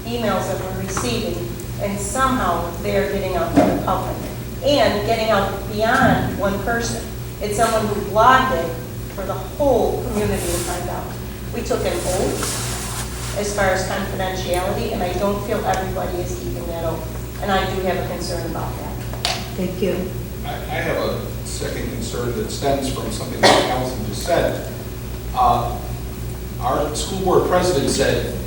emails that we're receiving, and somehow they're getting out to the public and getting out beyond one person. It's someone who blogged it for the whole community to find out. We took an oath as far as confidentiality, and I don't feel everybody is keeping that oath. And I do have a concern about that. Thank you. I have a second concern that stems from something that Counsel just said. Our school board president said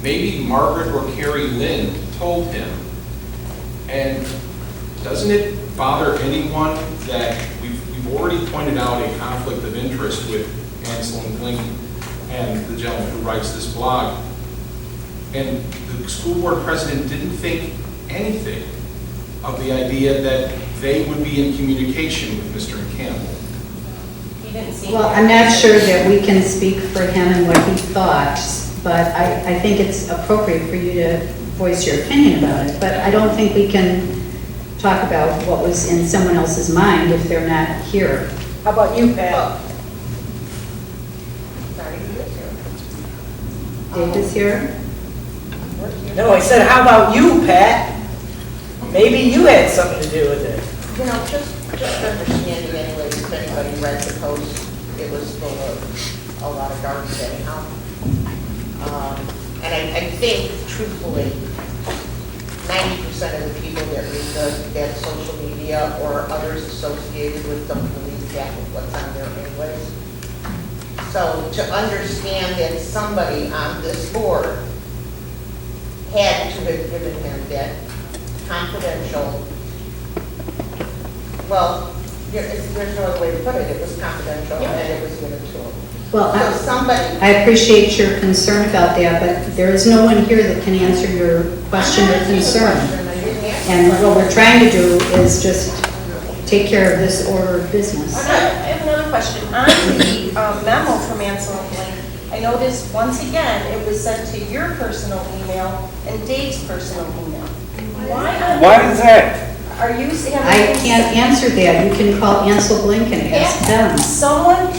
maybe Margaret or Carrie Lynn told him. And doesn't it bother anyone that we've already pointed out a conflict of interest with Ansel and Blink and the gentleman who writes this blog, and the school board president didn't think anything of the idea that they would be in communication with Mr. Campbell? He didn't seem. Well, I'm not sure that we can speak for him and what he thought, but I think it's appropriate for you to voice your opinion about it. But I don't think we can talk about what was in someone else's mind if they're not here. How about you, Pat? Sorry, you was here. Dave is here? No, I said, how about you, Pat? Maybe you had something to do with it. You know, just understanding anyway, if anybody read the post, it was full of a lot of darks anyhow. And I think truthfully, 90% of the people that read that social media or others associated with don't believe half of what's on there anyways. So to understand that somebody on this board had to have given him that confidential, well, there's no other way to put it. It was confidential and it was given to him. Well, So somebody, I appreciate your concern about that, but there is no one here that can answer your question or concern. And what we're trying to do is just take care of this order of business. I have another question. On the memo from Ansel and Blake, I noticed once again, it was sent to your personal email and Dave's personal email. Why is that? Are you saying? I can't answer that. You can call Ansel Blink and ask them. Someone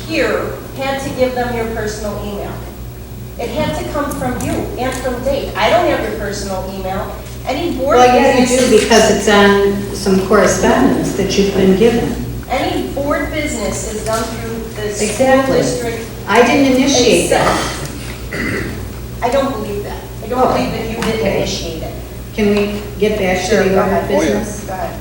here had to give them your personal email. It had to come from you and from Dave. I don't have your personal email. Any board Well, yeah, you business. do because it's on some correspondence that you've been given. Any board business is done through the school Exactly. district. I didn't initiate that. I don't believe that. I don't believe that you didn't initiate it. Can we get back to Sure, the go order of ahead. business? Go ahead.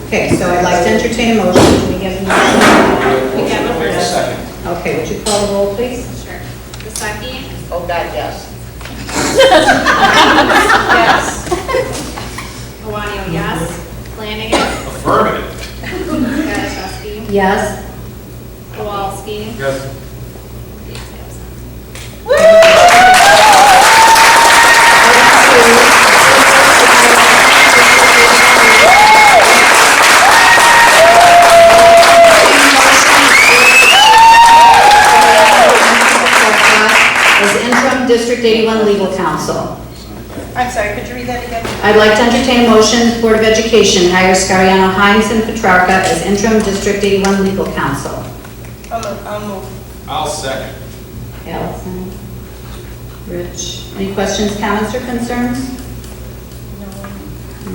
Okay, so I'd like to entertain a motion. Can we get a motion? We have a Wait a first. second. Okay, would you call the roll, please? Sure. Visaki? oh God, yes. Yes. Iwanio, yes. Flanagan? Affirmative. Gaddishewski? Yes. Kowalski? Yes. Dave's absent. As interim District 81 legal counsel. I'm sorry, could you read that again? I'd like to entertain a motion, Board of Education hires Scariano, Hines, and Petrarca as interim District 81 legal counsel. I'll move. I'll second. Allison, Rich, any questions, comments, or concerns?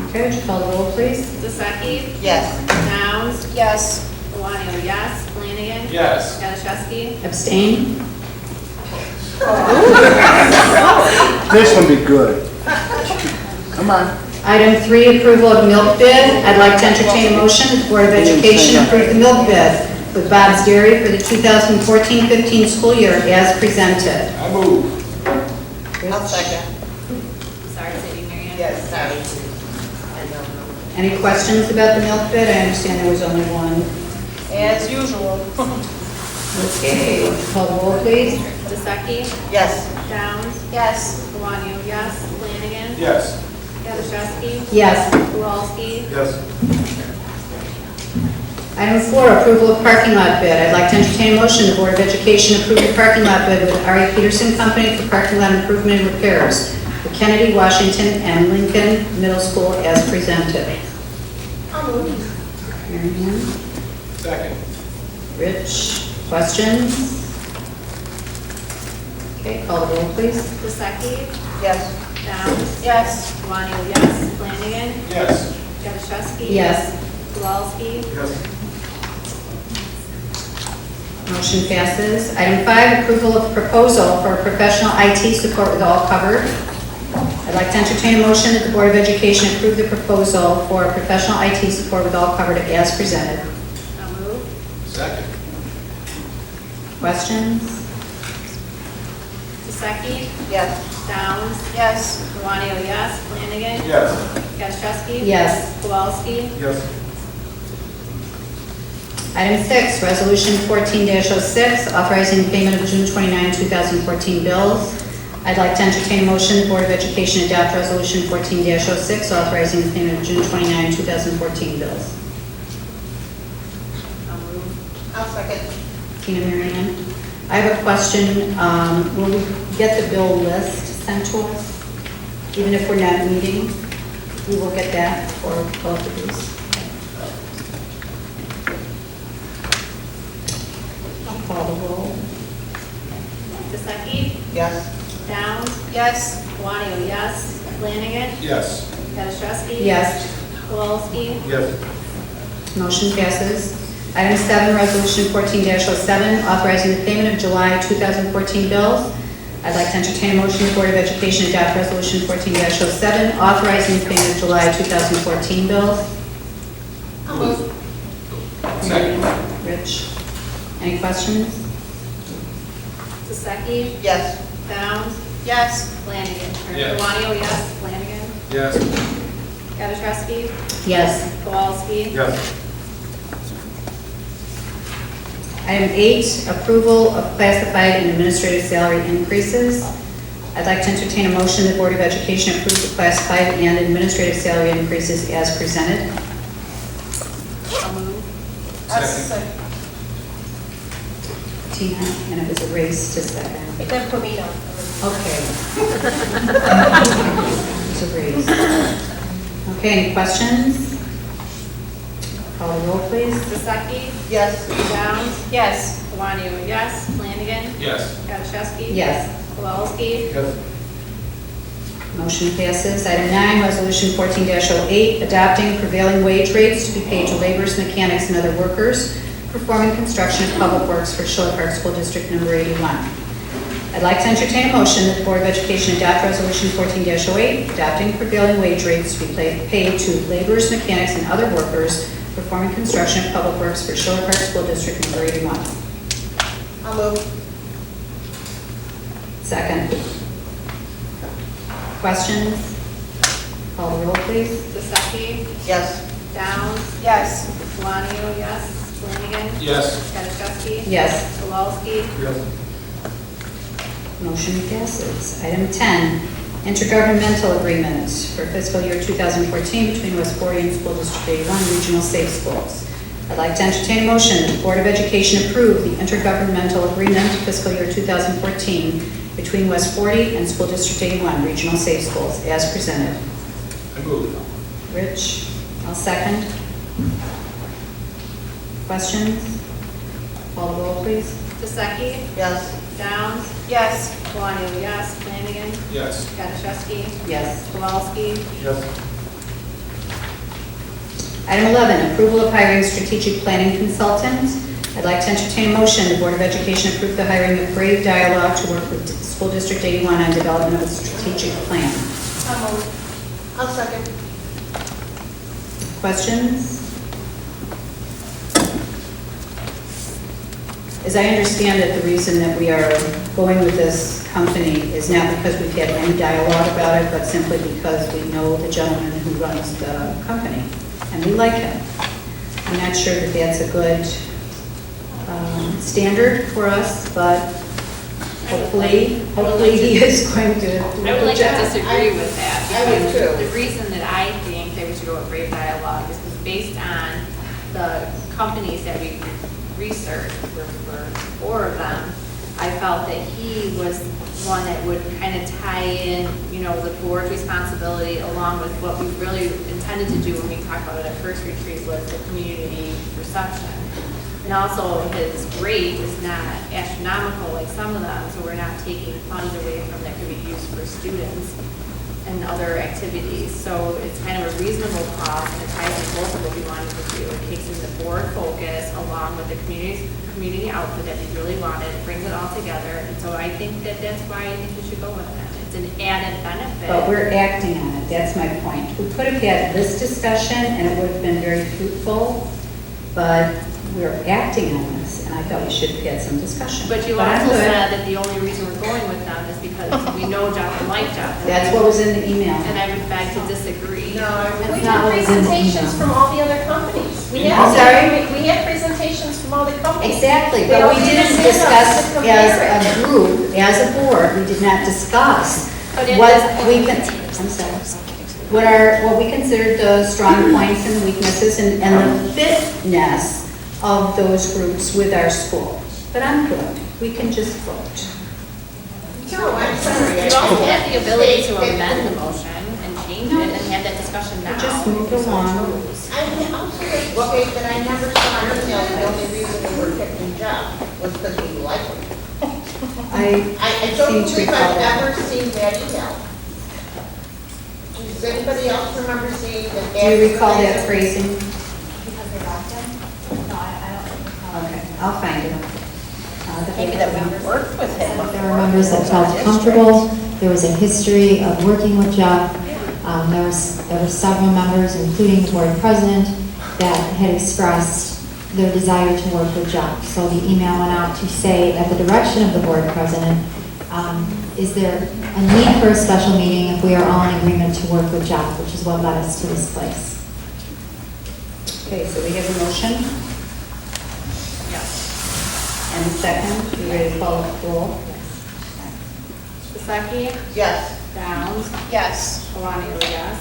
Okay, would you call the roll, please? Visaki? Yes. Downs? Yes. Iwanio, yes. Flanagan? Yes. Gaddishewski? Abstain? This will be good. Come on. Item 3, approval of milk bid. I'd like to entertain a motion, the Board of Education approve the milk bid with Bob's Dairy for the 2014-15 school year as presented. I move. I'll second. Sorry, City Mary Ann. Yes, sorry. I don't know. Any questions about the milk bid? I understand there was only one. As usual. Okay, would you call the roll, please? Visaki? Yes. Downs? Yes. Iwanio, yes. Flanagan? Yes. Gazarovski, Yes. Kowalski, Yes. Item 4, approval of parking lot bid. I'd like to entertain a motion, the Board of Education approve the parking lot bid with R.A. Peterson Company for parking lot improvement and repairs for Kennedy, Washington, and Lincoln Middle School as presented. Mary Ann? Second. Rich? Questions? Okay, call the roll, please. Vaseki, Yes. Downs, Yes. Valani, yes. Flanagan, Yes. Gazarovski. Yes. Kowalski, Yes. Motion passes. Item 5, approval of proposal for professional IT support with all covered. I'd like to entertain a motion that the Board of Education approve the proposal for professional IT support with all covered as presented. I'll move. Second. Questions? Vaseki, Yes. Downs, Yes. Valani, yes. Flanagan, Yes. Gazarovski. Yes. Kowalski, Yes. Item 6, Resolution 14-06, authorizing the payment of June 29, 2014 bills. I'd like to entertain a motion the Board of Education adopt Resolution 14-06, authorizing the payment of June 29, 2014 bills. I'll move. I'll second. Tina, Mary Ann? I have a question. Will we get the bill list sent to us? Even if we're not meeting, we will get that for both of these. I'll call the roll. Vaseki, Yes. Downs, Yes. Valani, yes. Flanagan, Yes. Gazarovski. Yes. Kowalski, Yes. Motion passes. Item 7, Resolution 14-07, authorizing the payment of July 2014 bills. I'd like to entertain a motion the Board of Education adopt Resolution 14-07, authorizing the payment of July 2014 bills. I'll move. Second. Rich? Any questions? Vaseki, Yes. Downs, Yes. Flanagan. Yes. Valani, yes. Flanagan, Yes. Gazarovski, Yes. Kowalski, Yes. Item 8, approval of classified and administrative salary increases. I'd like to entertain a motion the Board of Education approve the classified and administrative salary increases as presented. I'll move. Second. Tina, and it was a race to second. Then put me down. Okay. It's a race. Okay, any questions? Call the roll, please. Vaseki, Yes. Downs, Yes. Valani, yes. Flanagan, Yes. Gazarovski. Yes. Kowalski, Yes. Motion passes. Item 9, Resolution 14-08, adopting prevailing wage rates to be paid to laborers, mechanics, and other workers performing construction of public works for Schiller Park School District Number 81. I'd like to entertain a motion that the Board of Education adopt Resolution 14-08, adopting prevailing wage rates to be paid to laborers, mechanics, and other workers performing construction of public works for Schiller Park School District Number 81. I'll move. Second. Questions? Call the roll, please. Vaseki, Yes. Downs, Yes. Valani, yes. Flanagan, Yes. Gazarovski. Yes. Kowalski, Yes. Motion passes. Item 10, intergovernmental agreement for fiscal year 2014 between West 40 and School District 81 Regional Safe Schools. I'd like to entertain a motion that the Board of Education approve the intergovernmental agreement fiscal year 2014 between West 40 and School District 81 Regional Safe Schools as presented. I move. Rich, I'll second. Questions? Call the roll, please. Vaseki, Yes. Downs, Yes. Valani, yes. Flanagan, Yes. Gazarovski. Yes. Kowalski, Yes. Item 11, approval of hiring strategic planning consultant. I'd like to entertain a motion the Board of Education approve the hiring of Brave Dialogue to work with School District 81 on development of a strategic plan. I'll move. I'll second. Questions? As I understand it, the reason that we are going with this company is not because we've had any dialogue about it, but simply because we know the gentleman who runs the company, and we like him. I'm not sure that that's a good standard for us, but Hopefully he is going to. I would like to disagree with that. I would because too. The reason that I think that we should go with Brave Dialogue is because based on the companies that we researched, there were 4 of them, I felt that he was one that would kind of tie in, the board's responsibility along with what we really intended to do when we talked about it at first retreat was the community perception. And also his rate is not astronomical like some of them, so we're not taking funds away from that could be used for students and other activities. So it's kind of a reasonable cost and it ties in both of what we wanted to do. It takes in the board focus along with the community output that we really wanted, brings it all together. And so I think that's why I think we should go with it. It's an added benefit. But we're acting on it, that's my point. We could have had this discussion and it would have been very fruitful, but we're acting on this, and I thought we should have had some discussion. But you I'm also good. said that the only reason we're going with them is because we know Jeff and like Jeff. That's what was in the email. And I would beg to disagree. No, That's we not have what was in the presentations email. from all the other companies. I'm sorry? We have presentations from all the companies. Exactly, They but all we give didn't us handout discuss to as compare it. a group, as a board, we did not discuss But it what is- we can, I'm sorry, what we considered the strong points and weaknesses and the fitness of those groups with our school. But I'm good, we can just vote. No, I'm sorry. You also have the ability to amend the motion and change it and have that discussion now. Just move along. I would also like to say that I never saw an email, the only reason we were picking Jeff was because we like him. I don't seem to believe recall I've that. ever seen that email. Does anybody else remember seeing that? Do you recall that phrasing? Because they locked him? No, I don't recall. Okay, I'll find it. Maybe that we worked with him. There were members that felt comfortable. There was a history of working with Jeff. There were several members, including the board president, that had expressed their desire to work with Jeff. So the email went out to say, at the direction of the board president, is there a need for a special meeting if we are all in agreement to work with Jeff, which is what led us to this place. Okay, so we have a motion Yes. and a second. You ready to call the roll? Spisaki? Yes. Downs? Yes. Kalani, yes.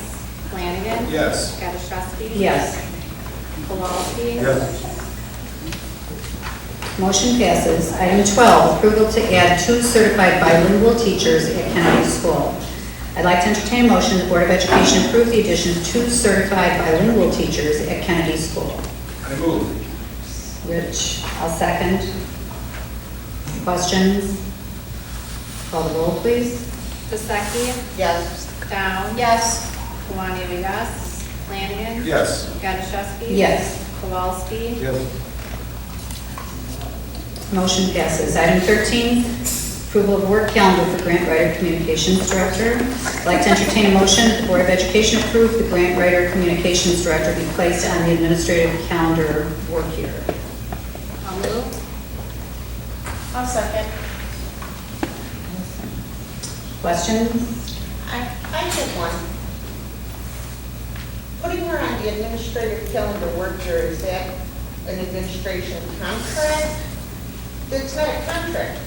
Flanagan? Yes. Gaddishewski? Yes. Kowalski? Motion passes. Item 12, approval to add 2 certified bilingual teachers at Kennedy School. I'd like to entertain a motion the Board of Education approve the addition of 2 certified bilingual teachers at Kennedy School. I move. Rich, I'll second. Questions? Call the roll, please. Spisaki? Yes. Downs? Yes. Kalani, yes. Flanagan? Yes. Gaddishewski? Yes. Kowalski? Yes. Motion passes. Item 13, approval of work calendar for grant writer communications director. I'd like to entertain a motion that the Board of Education approve the grant writer communications director be placed on the administrative calendar work year. I'll move. I'll second. Questions? I have one. Putting her on the administrative calendar work year, is that an administration contract? It's not a contract.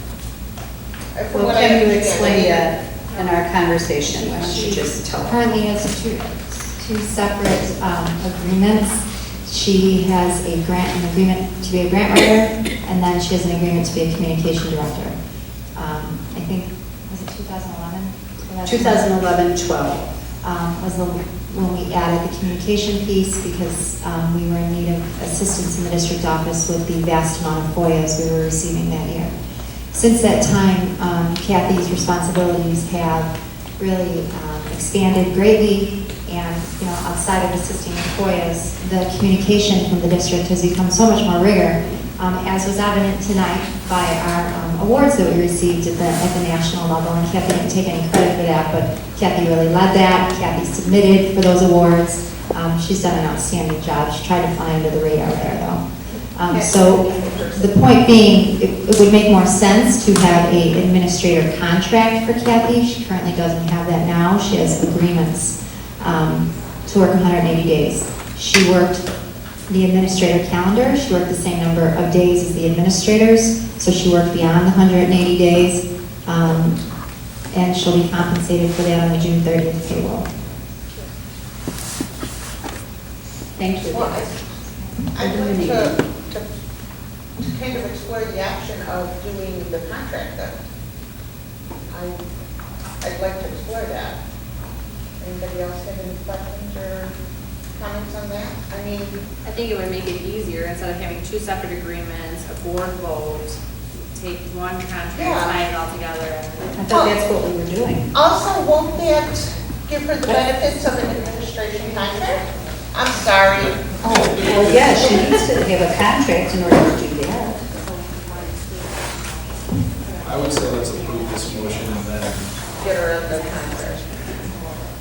From Well, what I can you understand, explain that in our conversation? Why don't you just tell us? Currently has two separate agreements. She has an agreement to be a grant writer, and then she has an agreement to be a communication director. I think, was it 2011? 2011-12. Was when we added the communication piece because we were in need of assistance in the district office with the vast amount of FOIAs we were receiving that year. Since that time, Kathy's responsibilities have really expanded greatly, and outside of assisting with FOIAs, the communication from the district has become so much more rigor, as was evident tonight by our awards that we received at the national level. And Kathy didn't take any credit for that, but Kathy really led that. Kathy submitted for those awards. She's done an outstanding job. She tried to fly under the radar there, though. So the point being, it would make more sense to have an administrator contract for Kathy. She currently doesn't have that now. She has agreements to work 180 days. She worked the administrator calendar. She worked the same number of days as the administrators, so she worked beyond the 180 days. and she'll be compensated for that on the June 30th payroll. Thank you. Well, I'd like to kind of explore the option of doing the contract then. I'd like to explore that. Anybody else have any questions or comments on that? I mean, I think it would make it easier, instead of having two separate agreements, a board vote, take one contract, Yeah. sign it all together. I thought that's what we were doing. also, won't that give her the benefits of an administration contract? I'm sorry. Oh, well, yeah, she needs to have a contract in order to do that. I would say let's approve this motion and then Get her the contract.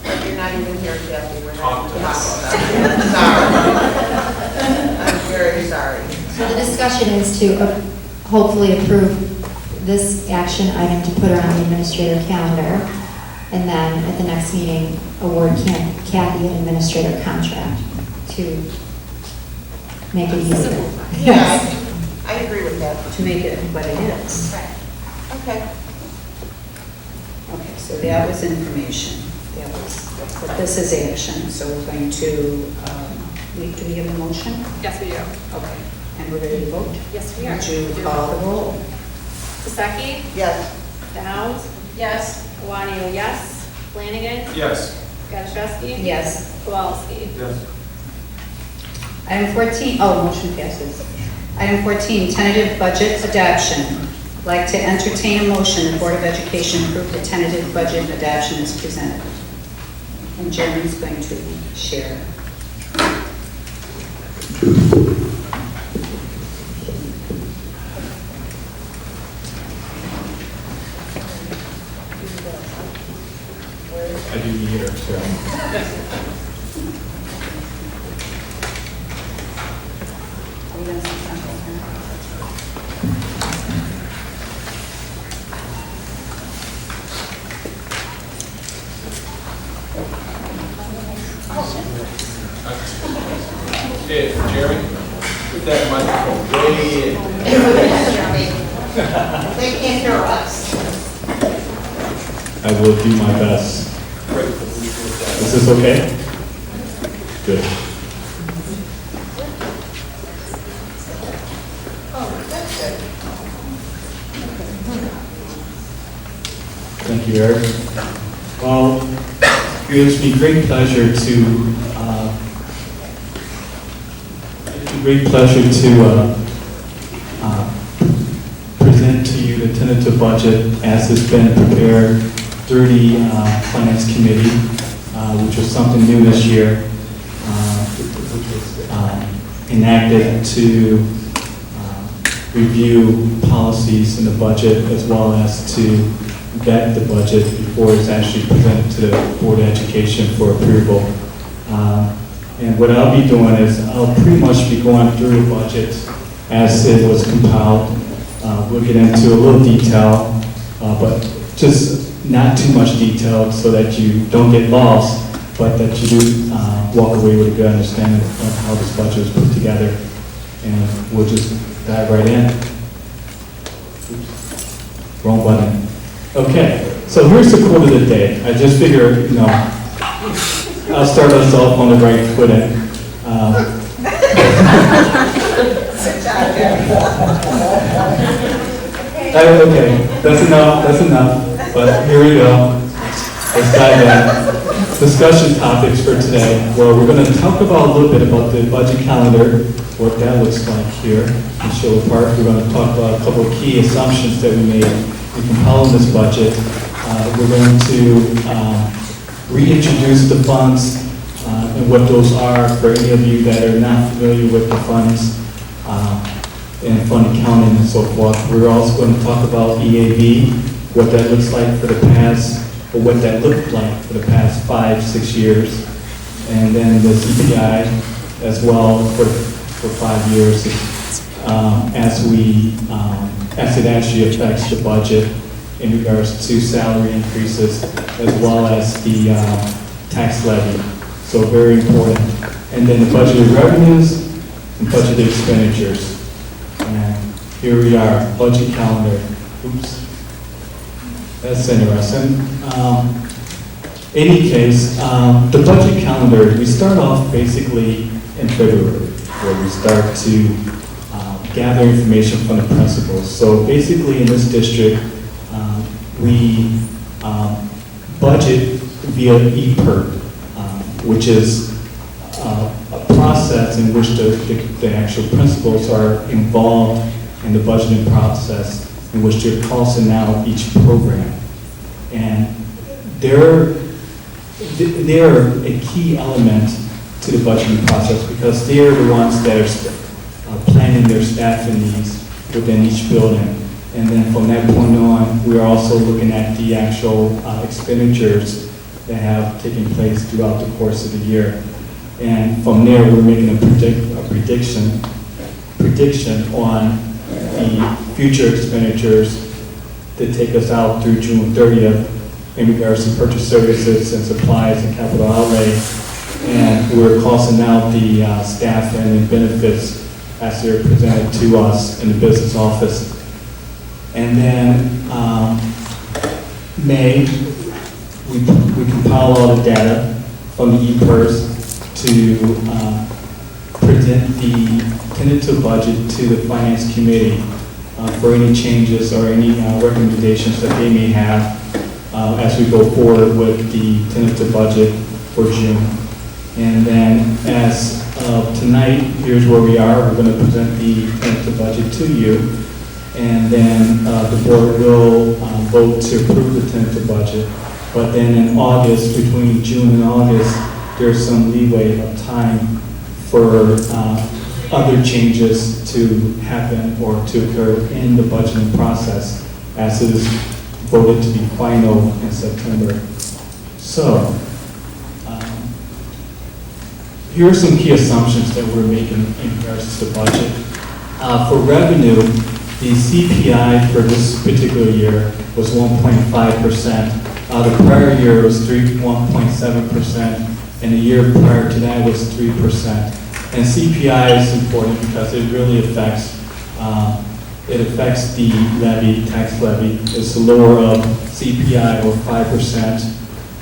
But you're not even here, Kathy, we're not Talk even to us. talking about it. Sorry. I'm very sorry. So the discussion is to hopefully approve this action item to put her on the administrator calendar, and then at the next meeting, award Kathy an administrator contract to make it easier. Yeah, I agree with that. To make it what it is. Okay. Okay, so that was information. But this is action, so we're going to, do we have a motion? Yes, we do. Okay, and we're ready to vote? Yes, we are. Would you call the roll? Vaseki? Yes. Downs? Yes. Kawani, yes. Flanagan? yes. Gaddishewski? Yes. Kowalski? Yes. Item 14, motion passes. Item 14, tentative budget adoption. I'd like to entertain a motion, the Board of Education approve the tentative budget adoption as presented. And Jeremy's going to share. I do need her, so. Hey, Jerry, put that microphone way in. They can't hear us. I will do my best. Is this okay? Good. Thank you, Eric. Well, it gives me great pleasure to present to you the tentative budget as it's been prepared through the Finance Committee, which was something new this year, which was enacted to review policies in the budget as well as to vet the budget before it's actually presented to the Board of Education for approval. And what I'll be doing is I'll pretty much be going through the budget as it was compiled. We'll get into a little detail, but just not too much detail so that you don't get lost, but that you do walk away with a good understanding of how this budget was put together. And we'll just dive right in. Oops. Wrong button. Okay, so here's the quote of the day. I just figured, I'll start us off on the right footing. Okay, that's enough, but here we go. Let's dive in. Discussion topics for today. Well, we're going to talk about a little bit about the budget calendar, what that looks like here in Schiller Park. We're going to talk about a couple of key assumptions that we made in compiling this budget. We're going to reintroduce the funds and what those are for any of you that are not familiar with the funds and fund accounting and so forth. We're also going to talk about EAV, what that looks like for the past, or what that looked like for the past 5-6 years, and then the CPI as well for 5 years as it actually affects the budget in regards to salary increases as well as the tax levy. So very important. And then the budgeted revenues and budgeted expenditures. And here we are, budget calendar. Oops. That's interesting. Any case, the budget calendar, we start off basically in February, where we start to gather information from the principals. So basically in this district, we budget via EPIRB, which is a process in which the actual principals are involved in the budgeting process, in which they're costing out each program. And they're a key element to the budgeting process because they're the ones that are planning their staffing needs within each building. And then from that point on, we're also looking at the actual expenditures that have taken place throughout the course of the year. And from there, we're making a prediction on the future expenditures that take us out through June 30th in regards to purchase services and supplies and capital outlay. And we're costing out the staff and the benefits as they're presented to us in the business office. And then May, we compile all the data from the EPIRS to present the tentative budget to the Finance Committee for any changes or any recommendations that they may have as we go forward with the tentative budget for June. And then as of tonight, here's where we are. We're going to present the tentative budget to you. And then the board will vote to approve the tentative budget. But then in August, between June and August, there's some leeway of time for other changes to happen or to occur in the budgeting process as it is voted to be final in September. So, here are some key assumptions that we're making in regards to the budget. For revenue, the CPI for this particular year was 1.5%. The prior year was 1.7%, and the year prior to that was 3%. And CPI is important because it really affects the levy, tax levy. It's the lower of CPI or 5%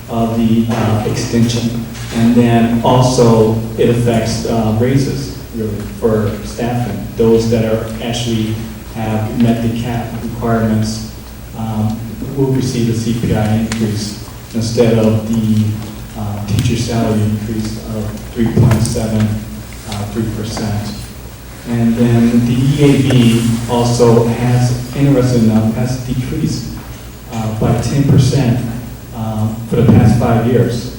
of the extension. And then also it affects raises really for staffing. Those that are actually have met the cap requirements will receive a CPI increase instead of the teacher salary increase of 3.73%. And then the EAB also has, interesting enough, has decreased by 10% for the past 5 years.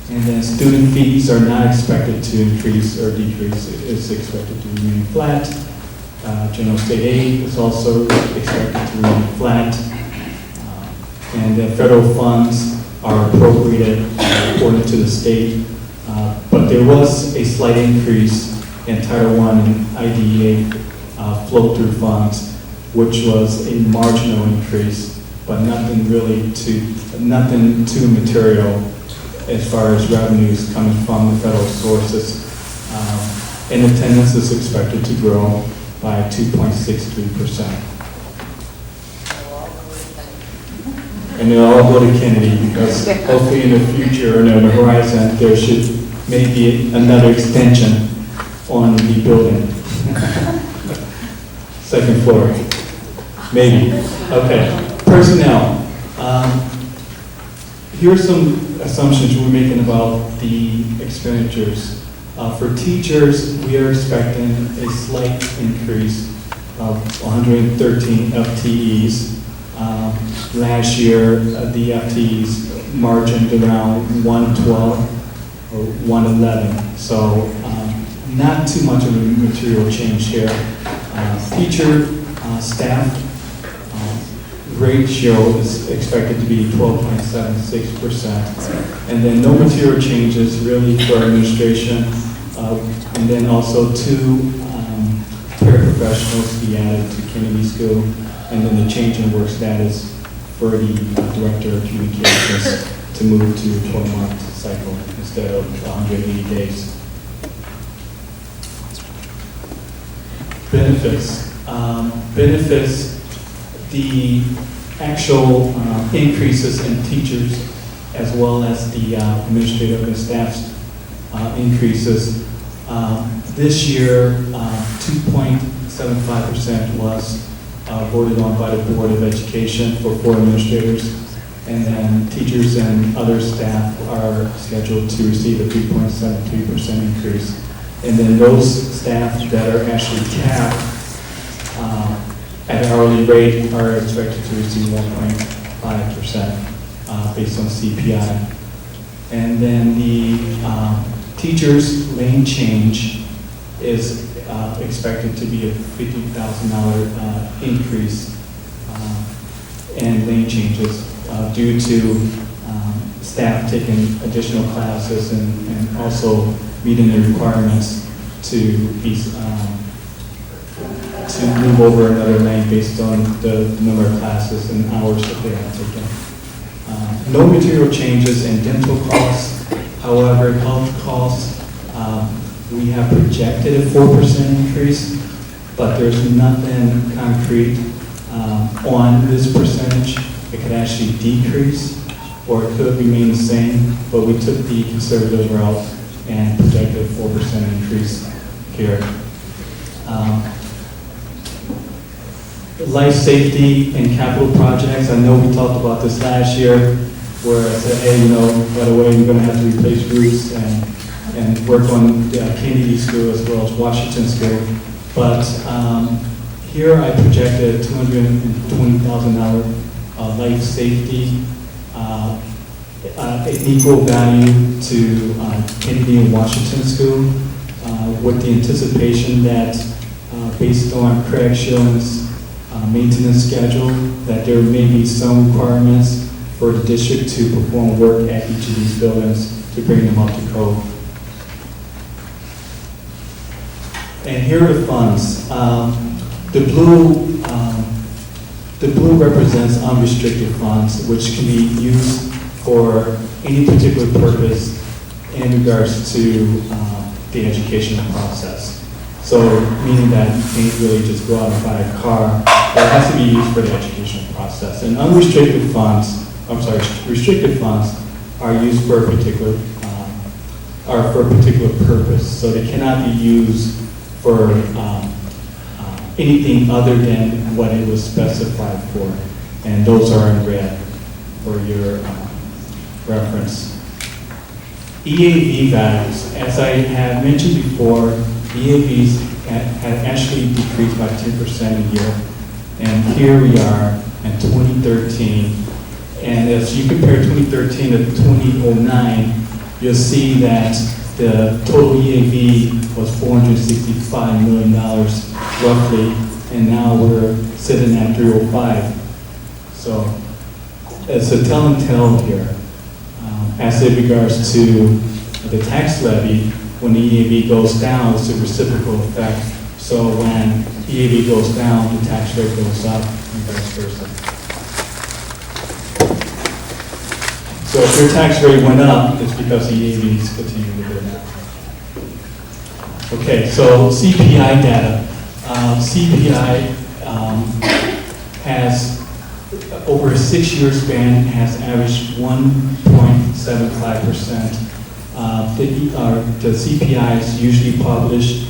And then student fees are not expected to increase or decrease. It's expected to remain flat. General state aid is also expected to remain flat. And then federal funds are appropriated according to the state. But there was a slight increase in Title I and IDEA flow-through funds, which was a marginal increase, but nothing too material as far as revenues coming from the federal sources. And attendance is expected to grow by 2.63%. And they'll all go to Kennedy because hopefully in the future or on the horizon, there should maybe another extension on the building. Second floor, maybe. Okay, personnel. Here are some assumptions we're making about the expenditures. For teachers, we are expecting a slight increase of 113 FTEs. Last year, the FTEs margined around 112 or 111. So not too much of a material change here. Teacher staff ratio is expected to be 12.76%. And then no material changes really for administration. And then also 2 paraprofessionals to be added to Kennedy School. And then the change in work status for the Director of Communications to move to a 12-month cycle instead of 180 days. Benefits. Benefits, the actual increases in teachers as well as the administrative and staff's increases. This year, 2.75% was voted on by the Board of Education for 4 administrators, and then teachers and other staff are scheduled to receive a 3.73% increase. And then those staff that are actually capped at an hourly rate are expected to receive 1.5% based on CPI. And then the teachers' lane change is expected to be a $50,000 increase in lane changes due to staff taking additional classes and also meeting the requirements to be to move over another lane based on the number of classes and hours that they have taken. No material changes in dental costs. However, health costs, we have projected a 4% increase, but there's nothing concrete on this percentage. It could actually decrease, or it could remain the same, but we took the conservative route and projected a 4% increase here. Life safety and capital projects. I know we talked about this last year, where I said, hey, by the way, we're going to have to replace roofs and work on Kennedy School as well as Washington School. But here I projected $220,000 life safety, equal value to Kennedy and Washington School, with the anticipation that based on Craig Schilling's maintenance schedule, that there may be some requirements for the district to perform work at each of these buildings to bring them up to code. And here are the funds. The blue represents unrestricted funds, which can be used for any particular purpose in regards to the educational process. So, meaning that you can't really just go out and buy a car, but it has to be used for the educational process. And unrestricted funds, restricted funds are used for a particular purpose. So they cannot be used for anything other than what it was specified for. And those are in red for your reference. EAV values, as I had mentioned before, EAVs had actually decreased by 10% a year. And here we are in 2013. And as you compare 2013 to 2009, you'll see that the total EAV was $465 million roughly, and now we're sitting at 305. So it's a tell and tell here. As it regards to the tax levy, when the EAV goes down, it's a reciprocal effect. So when EAV goes down, the tax rate goes up, and vice versa. So if your tax rate went up, it's because the EAVs continue to go down. Okay, so CPI data. CPI has, over a 6-year span, has averaged 1.75%. The CPI is usually published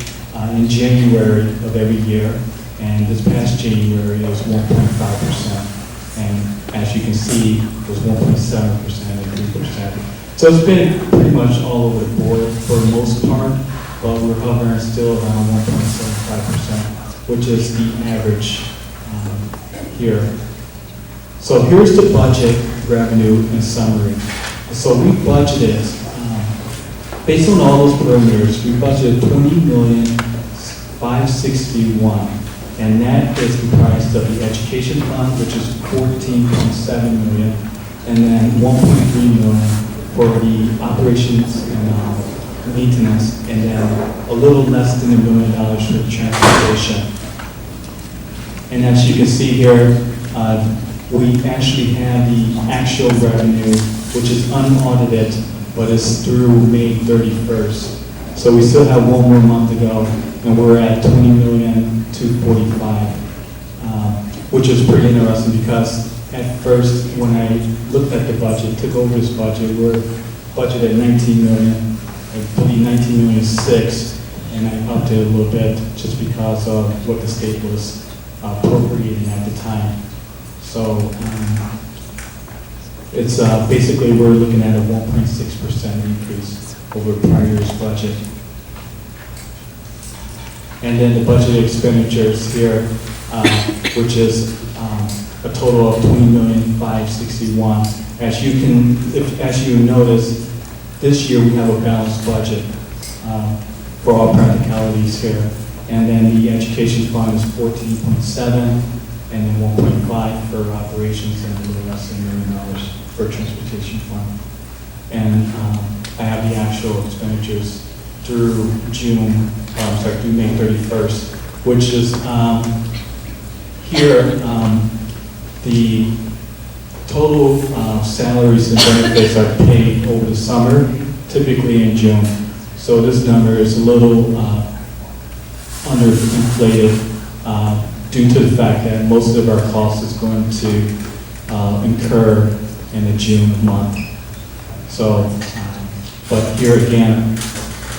in January of every year, and this past January it was 1.5%. And as you can see, it was 1.7% and 3%. So it's been pretty much all over the board for the most part, but we're hovering still around 1.75%, which is the average here. So here's the budget revenue in summary. So we budgeted, based on all those parameters, we budgeted $20,561,000. And that is comprised of the education fund, which is $14.7 million, and then $1.3 million for the operations and maintenance, and then a little less than $1 million for transportation. And as you can see here, we actually have the actual revenue, which is unaudited, but is through May 31st. So we still have one more month to go, and we're at $20,245,000. which is pretty interesting because at first, when I looked at the budget, took over this budget, we're budgeted at 19 million, I believe 19,000,006, and I upped it a little bit just because of what the state was appropriating at the time. So it's basically we're looking at a 1.6% increase over prior year's budget. And then the budget expenditures here, which is a total of 20,561,000. As you notice, this year we have a balanced budget for all practicalities here. And then the education fund is 14.7, and then 1.5 for operations, and a little less than $1 million for transportation fund. And I have the actual expenditures through through May 31st, which is here, the total salaries and benefits are paid over the summer, typically in June. So this number is a little underinflated due to the fact that most of our costs is going to incur in the June month. So, but here again,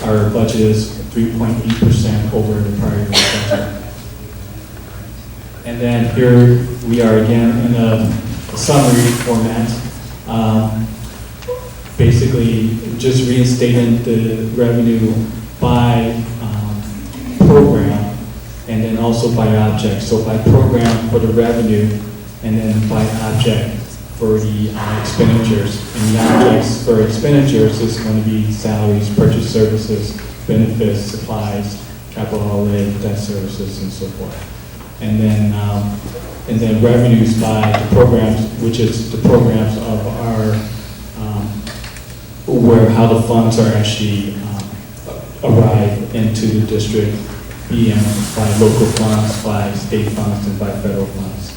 our budget is 3.8% over the prior year budget. And then here we are again in a summary format. Basically, just reinstating the revenue by program and then also by object. So by program for the revenue and then by object for the expenditures. And the objects for expenditures is going to be salaries, purchase services, benefits, supplies, capital outlay, debt services, and so forth. And then revenues by the programs, which is the programs of our, how the funds are actually arrive into the district, being by local funds, by state funds, and by federal funds.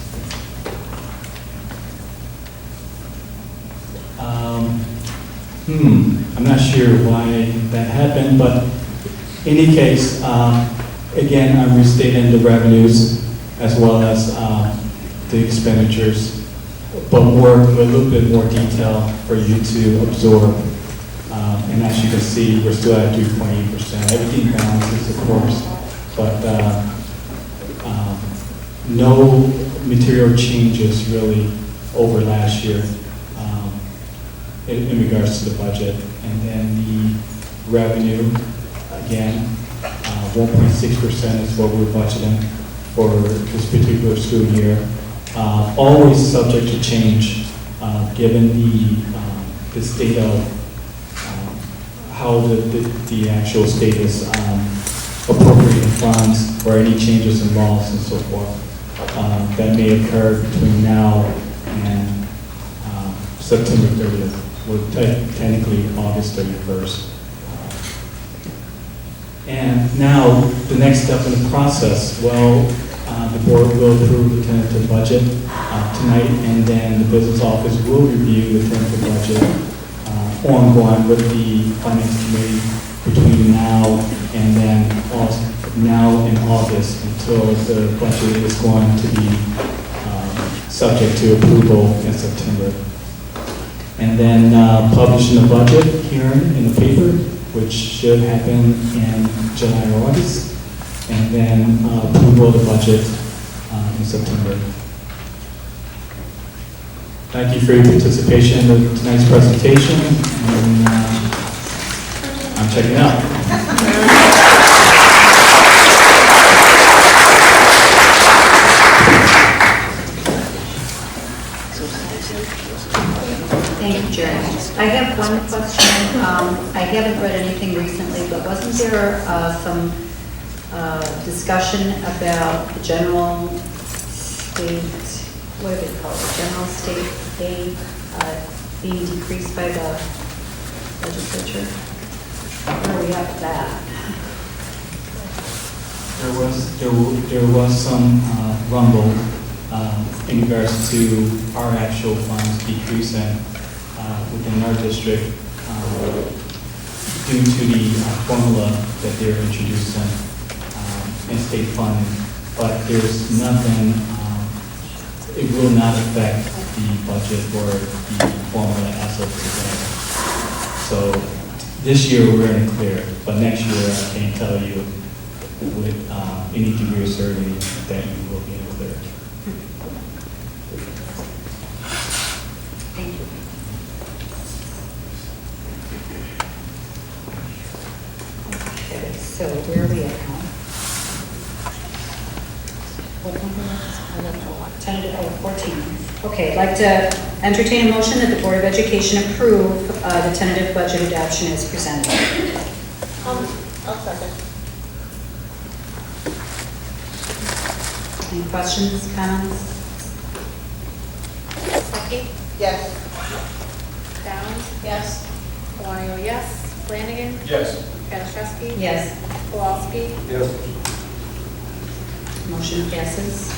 I'm not sure why that happened, but in any case, again, I'm restating the revenues as well as the expenditures, but a little bit more detail for you to absorb. And as you can see, we're still at 3.8%. Everything balances, of course, but no material changes really over last year in regards to the budget. And then the revenue, again, 1.6% is what we're budgeting for this particular school year. Always subject to change, given the state of how the actual state is appropriating funds or any changes in laws and so forth that may occur between now and September 30th, or technically August 31st. And now, the next step in the process, well, the board will approve the tentative budget tonight, and then the business office will review the tentative budget ongoing with the finance committee between now and then now in August until the budget is going to be subject to approval in September. And then publishing the budget hearing in the paper, which should happen in July or August, and then approval of the budget in September. Thank you for your participation in tonight's presentation, and I'm checking out. Thank you, Jerry. I have one question. I haven't read anything recently, but wasn't there some discussion about the general state, what do they call it, general state aid being decreased by the legislature? Where are we at with that? There was some rumble in regards to our actual funds decreasing within our district due to the formula that they're introducing in state funding. But there's nothing it will not affect the budget or the formula as of today. So this year, we're in the clear, but next year, I can't tell you with any degree of certainty that you will be in the clear. Thank you. Okay, so where are we at now? What number is it? Tentative, 14. Okay, I'd like to entertain a motion that the Board of Education approve the tentative budget adoption as presented. I'll second. Any questions, comments? Stuckey? Yes. Downs? Yes. Wario, yes. Flanagan? Yes. Kaczynski? Yes. Kowalski? Yes. Motion passes.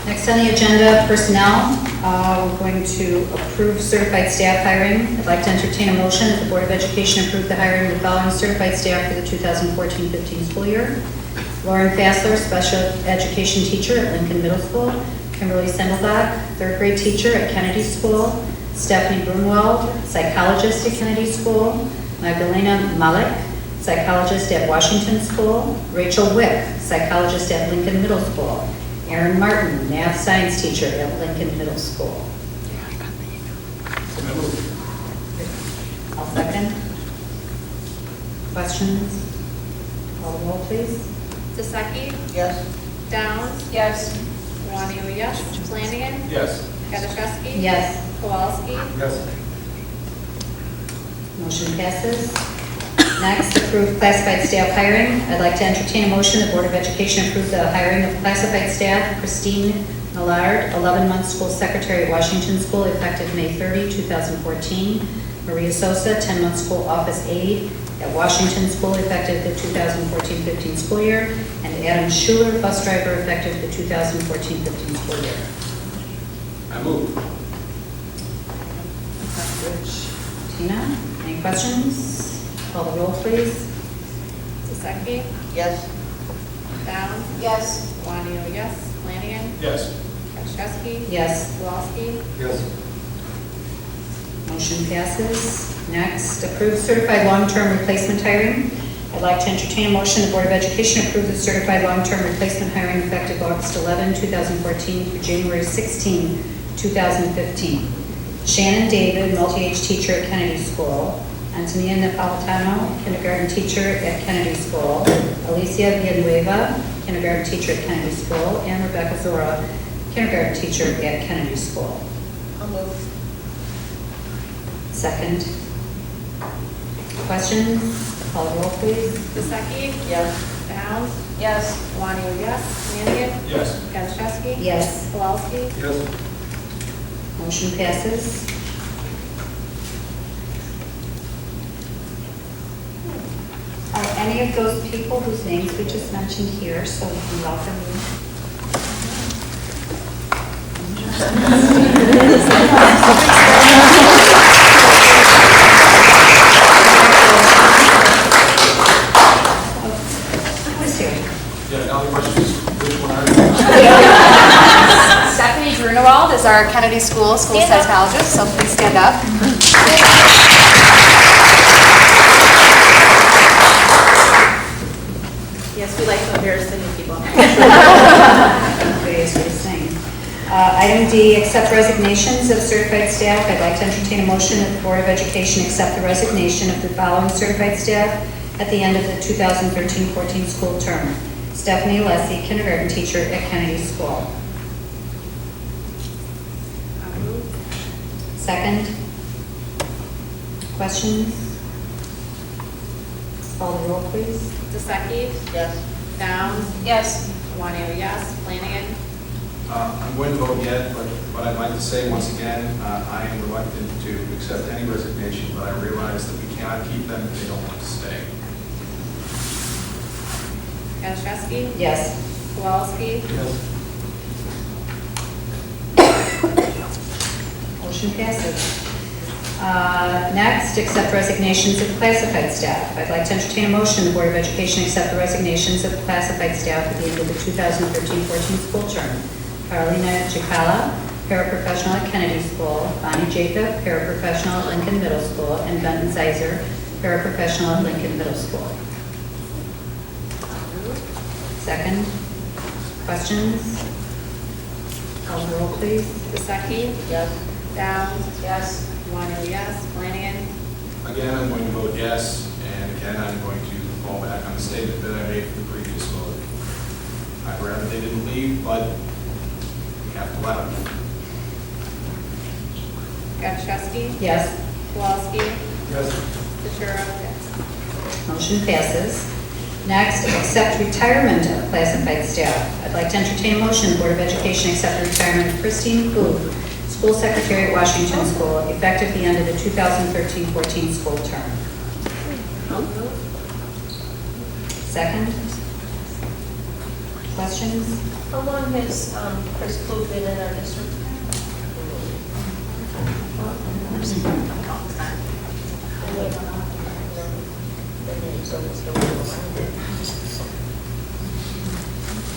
Next on the agenda, personnel. We're going to approve certified staff hiring. I'd like to entertain a motion that the Board of Education approve the hiring of the following certified staff for the 2014-15 school year. Lauren Fassler, special education teacher at Lincoln Middle School. Kimberly Sendelbach, third grade teacher at Kennedy School. Stephanie Brunwald, psychologist at Kennedy School. Magdalena Malik, psychologist at Washington School. Rachel Wick, psychologist at Lincoln Middle School. Aaron Martin, math science teacher at Lincoln Middle School. I'll second. Questions? Call the roll, please. Stuckey? Yes. Downs? Yes. Wario, yes. Flanagan? Yes. Kaczynski? Yes. Kowalski? Yes. Motion passes. Next, approve classified staff hiring. I'd like to entertain a motion the Board of Education approve the hiring of classified staff Christine Millard, 11-month school secretary at Washington School, effective May 30, 2014. Maria Sosa, 10-month school office aide at Washington School, effective the 2014-15 school year. And Adam Schuler, bus driver, effective the 2014-15 school year. I move. Rich, Tina, any questions? Call the roll, please. Stuckey? Yes. Downs? Yes. Wario, yes. Flanagan? Yes. Kaczynski? Yes. Kowalski? Yes. Motion passes. Next, approve certified long-term replacement hiring. I'd like to entertain a motion the Board of Education approve the certified long-term replacement hiring effective August 11, 2014 through January 16, 2015. Shannon David, multi-age teacher at Kennedy School. Antonia Napolitano, kindergarten teacher at Kennedy School. Alicia Villanueva, kindergarten teacher at Kennedy School. And Rebecca Zora, kindergarten teacher at Kennedy School. I'll move. Second. Questions? Call the roll, please. Stuckey? Yes. Downs? Yes. Wario, yes. Flanagan? Yes. Kaczynski? Yes. Kowalski? Yes. Motion passes. Are any of those people whose names we just mentioned here, so we can welcome you? Who's here? Yeah, now the question is, which one are you? Stephanie Grunewald is our Kennedy School psychologist, so please stand up. Yes, we like to embarrass the new people. Item D, accept resignations of certified staff. I'd like to entertain a motion that the Board of Education accept the resignation of the following certified staff at the end of the 2013-14 school term. Stephanie Alessi, kindergarten teacher at Kennedy School. Second. Questions? Call the roll, please. Stuckey? Yes. Downs? Yes. Wario, yes. Flanagan? I'm going to vote yet, but I'd like to say once again, I am reluctant to accept any resignation, but I realize that we cannot keep them if they don't want to stay. Kaczynski? Yes. Kowalski? Yes. Motion passes. Next, accept resignations of classified staff. I'd like to entertain a motion, the Board of Education accept the resignations of classified staff at the end of the 2013-14 school term. Carolina Chicala, paraprofessional at Kennedy School, Bonnie Jacob, paraprofessional at Lincoln Middle School, and Benton Zeiser, paraprofessional at Lincoln Middle School. Second. Questions? Call the roll, please. Vasaki? Yes. Downs? Yes. Longo, yes. Flanagan? Again, I'm going to vote yes, and again, I'm going to fall back on the statement that I made for the previous vote. I'd rather they didn't leave, but we have to let them. Gaczewski? Yes. Kowalski? Yes. Ventura? Yes. Motion passes. Next, accept retirement of classified staff. I'd like to entertain a motion, the Board of Education accept the retirement of Christine Koo, School Secretary at Washington School, effective the end of the 2013-14 school term. Second. Questions? How long has Chris Clue been in our district?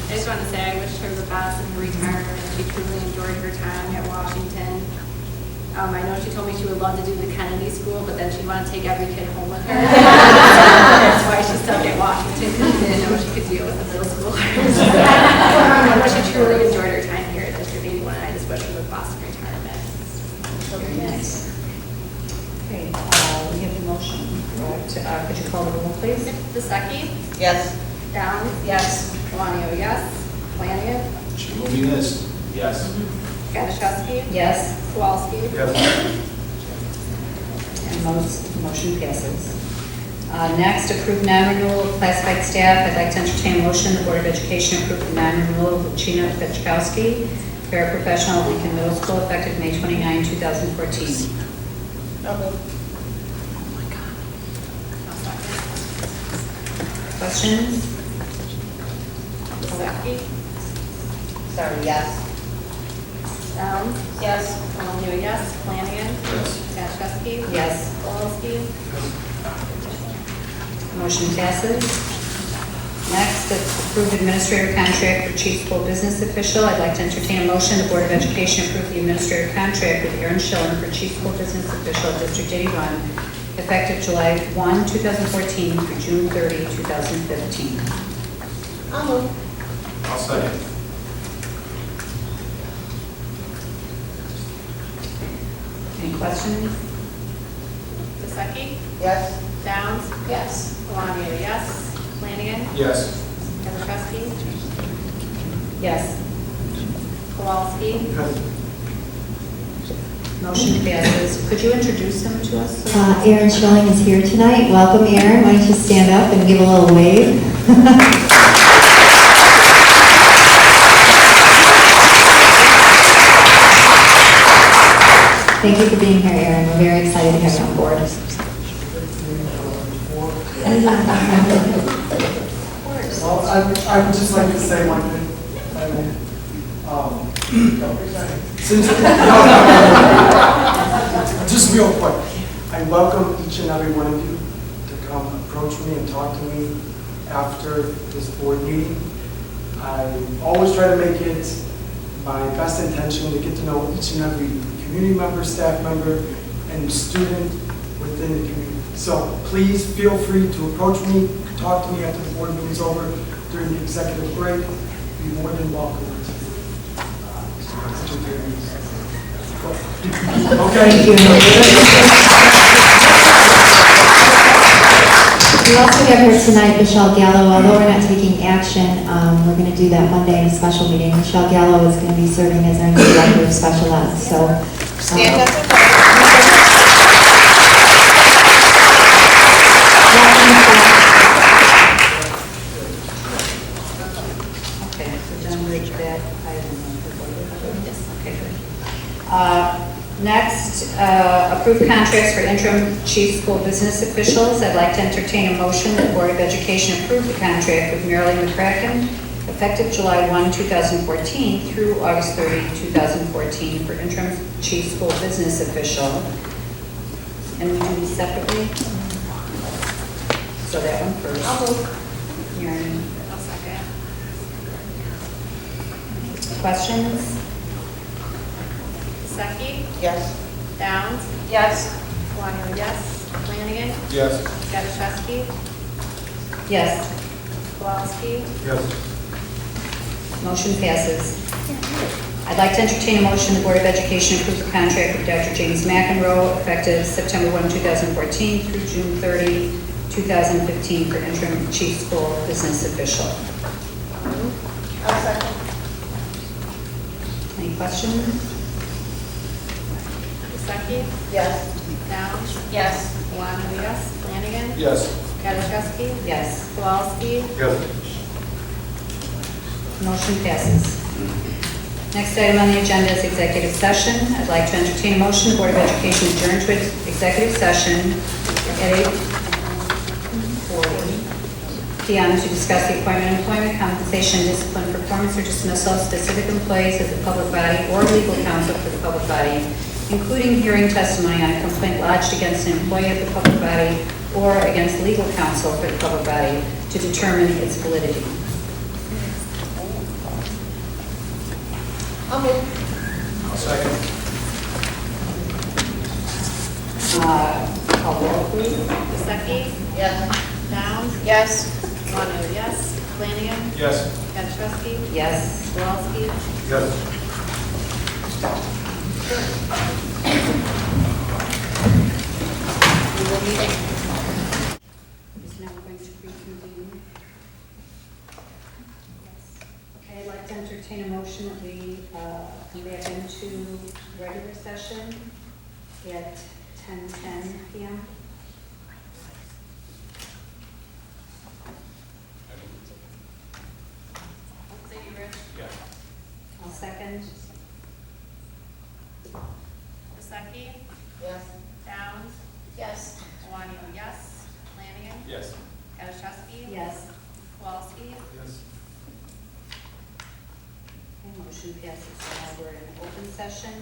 I just want to say I wish her the best in her retirement. She truly enjoyed her time at Washington. I know she told me she would love to do the Kennedy School, but then she wanted to take every kid home with her. That's why she's stuck at Washington, because she didn't know what she could deal with the middle schoolers. But she truly enjoyed her time here at District 81, and I just wish her the best in retirement. Very nice. Okay, we have the motion, correct? Could you call the roll, please? Vasaki? Yes. Downs? Yes. Longo, yes. Flanagan? She will be missed. Yes. Gaczewski? Yes. Kowalski? Yes. And motion passes. Next, approve non-renewal of classified staff. I'd like to entertain a motion, the Board of Education approve the non-renewal of Lucina Pechkowski, paraprofessional at Lincoln Middle School, effective May 29, 2014. Questions? Vasaki? Sorry, yes. Downs? Yes. Longo, yes. Flanagan? Yes. Gaczewski? Yes. Kowalski? Motion passes. Next, approve administrator contract for chief school business official. I'd like to entertain a motion, the Board of Education approve the administrator contract with Aaron Schillen for chief school business official at District 81, effective July 1, 2014 through June 30, 2015. I'll move. I'll second. Any questions? Vasaki? Yes. Downs? Yes. Longo, yes. Flanagan? Yes. Gaczewski? Yes. Kowalski? Motion passes. Could you introduce him to us? Aaron Schilling is here tonight. Welcome, Aaron. Why don't you stand up and give a little wave? Thank you for being here, Aaron. We're very excited to have you on board. Well, I would just like to say one thing. Just real quick, I welcome each and every one of you to come approach me and talk to me after this board meeting. I always try to make it my best intention to get to know each and every community member, staff member, and student within the community. So please feel free to approach me, talk to me after the board meeting is over during the executive break. Be more than welcome to entertain me. Okay. Thank you. We also have here tonight Michelle Gallo. Although we're not taking action, we're going to do that Monday in a special meeting. Michelle Gallo is going to be serving as our new director of special ed. So, Stand up and Okay, so then with that, okay, good. Next, approve contracts for interim chief school business officials. I'd like to entertain a motion that the Board of Education approve the contract with Marilyn McCracken, effective July 1, 2014 through August 30, 2014 for interim chief school business official. And we do these separately? So that one first. I'll move. Mary, I'll second. questions? Stuckey? Yes. Downs? Yes. Guanio, yes. Flanagan? Yes. Gaddishewski? Yes. Kowalski? Yes. Motion passes. I'd like to entertain a motion the Board of Education approve the contract with Dr. James McEnroe effective September 1, 2014 through June 30, 2015 for interim chief school business official. I'll second. Any questions? Stuckey? Yes. Downs? Yes. Guanio, yes. Flanagan? Yes. Gaddishewski? Yes. Kowalski? Yes. Motion passes. Next item on the agenda is executive session. I'd like to entertain a motion the Board of Education adjourn to executive session at 8:40 p.m. to discuss the appointment, employment, compensation, discipline, performance, or dismissal of specific employees of the public body or legal counsel for the public body, including hearing testimony on a complaint lodged against an employee of the public body or against legal counsel for the public body to determine its validity. I'll move. I'll second. Call roll, please. Stuckey? Yes. Downs? Yes. Guanio, yes. Flanagan? Yes. Gaddishewski? Yes. Kowalski? Yes. We will meet. Is now going to reconvene. Okay, I'd like to entertain a motion that we come back into regular session at 10:10 p.m. Thank you, Rich. Yeah. I'll second. Stuckey? Yes. Downs? Yes. Guanio, yes. Flanagan? Yes. Gaddishewski? Yes. Kowalski? Yes. Okay, motion passes. So now we're in open session.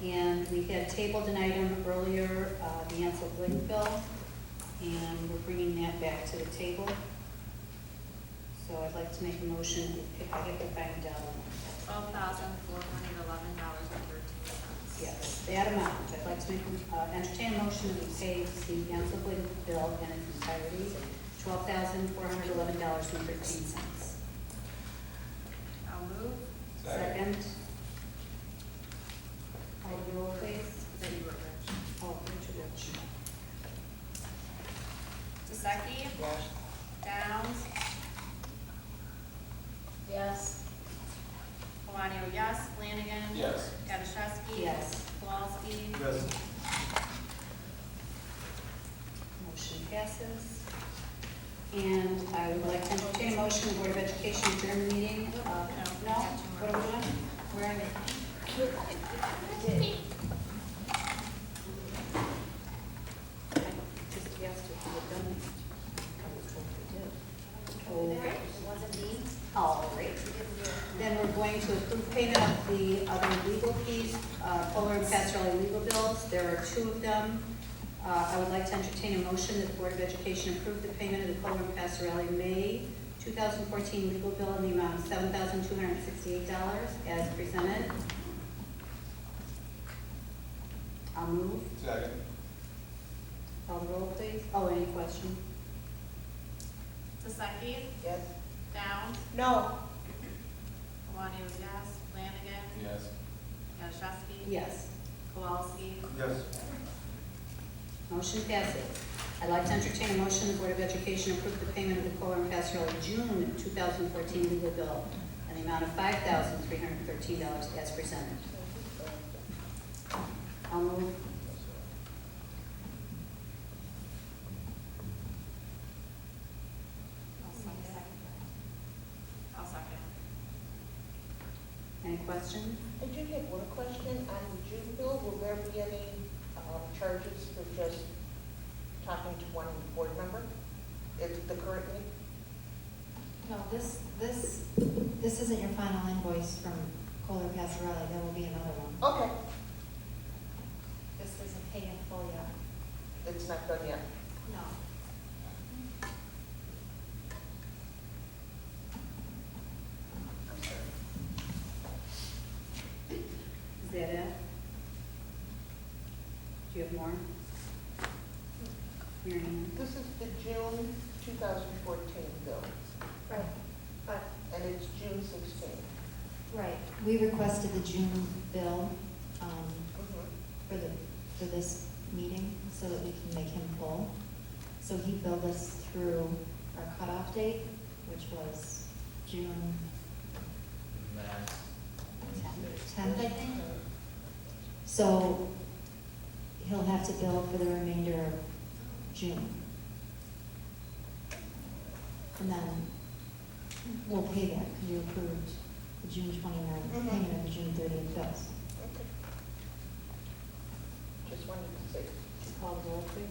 And we had tabled an item earlier, the Ansel Blake bill, and we're bringing that back to the table. So I'd like to make a motion, if I get the final dollar. $12,411.13. Yes, that amount. I'd like to make, entertain a motion that we pay the Ansel Blake bill in its entirety, $12,411.13. I'll move. Second. Call the roll, please. Then you were Rich. Oh, Richard Rich. Stuckey? Yes. Downs? Yes. Guanio, yes. Flanagan? Yes. Gaddishewski? Yes. Kowalski? Yes. Motion passes. And I would like to entertain a motion, the Board of Education adjourn the meeting. No? What are we doing? Where are we? Just asked if we had done it. I was told we did. Okay. All right. Then we're going to approve payment of the other legal fees, Kohler and Pastorelli legal bills. There are two of them. I would like to entertain a motion that the Board of Education approve the payment of the Kohler and Pastorelli May 2014 legal bill in the amount of $7,268 as presented. I'll move. Second. Call the roll, please. Oh, any question? Stuckey? Yes. Downs? No. Guanio, yes. Flanagan? Yes. Gaddishewski? Yes. Kowalski? Yes. Motion passes. I'd like to entertain a motion the Board of Education approve the payment of the Kohler and Pastorelli June 2014 legal bill in the amount of $5,313 as presented. I'll move. I'll second. Any questions? I do have one question on the June bill. Will there be any charges for just talking to one board member? If the current week? No, this isn't your final invoice from Kohler Pastorelli. There will be another one. Okay. This isn't paid in full yet. it's not done yet? No. Is that it? Do you have more? Mary Ann? This is the June 2014 bill, Right. But, and it's June 16. right, we requested the June bill for this meeting so that we can make him full. So he billed us through our cutoff date, which was June 10th, I think. So he'll have to bill for the remainder of June. And then we'll pay that because you approved the June 29th payment of the June 30th bills. Okay. Just wanted to say. Call the roll, please.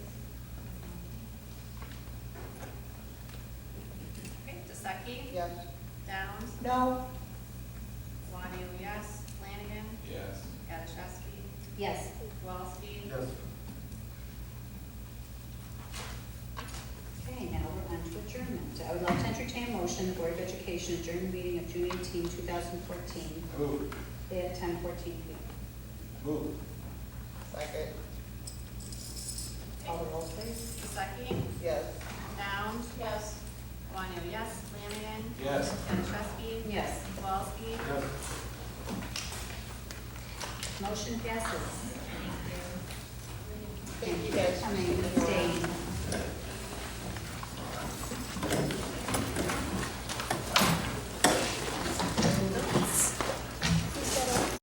Okay, Stuckey? Yes. Downs? No. Lonnie, yes. Flanagan? Yes. Gaddishewski? Yes. Kowalski? Yes. Okay, now we're on to adjournment. I would like to entertain a motion, the Board of Education adjourn the meeting of June 18, 2014, Move. at 10:14 p.m. Move. Second. Call the roll, please. Stuckey? Yes. Downs? Yes. Lonnie, yes. Flanagan? Yes. Gaddishewski? Yes. Kowalski? Yes. Motion passes. Thank you guys. Coming.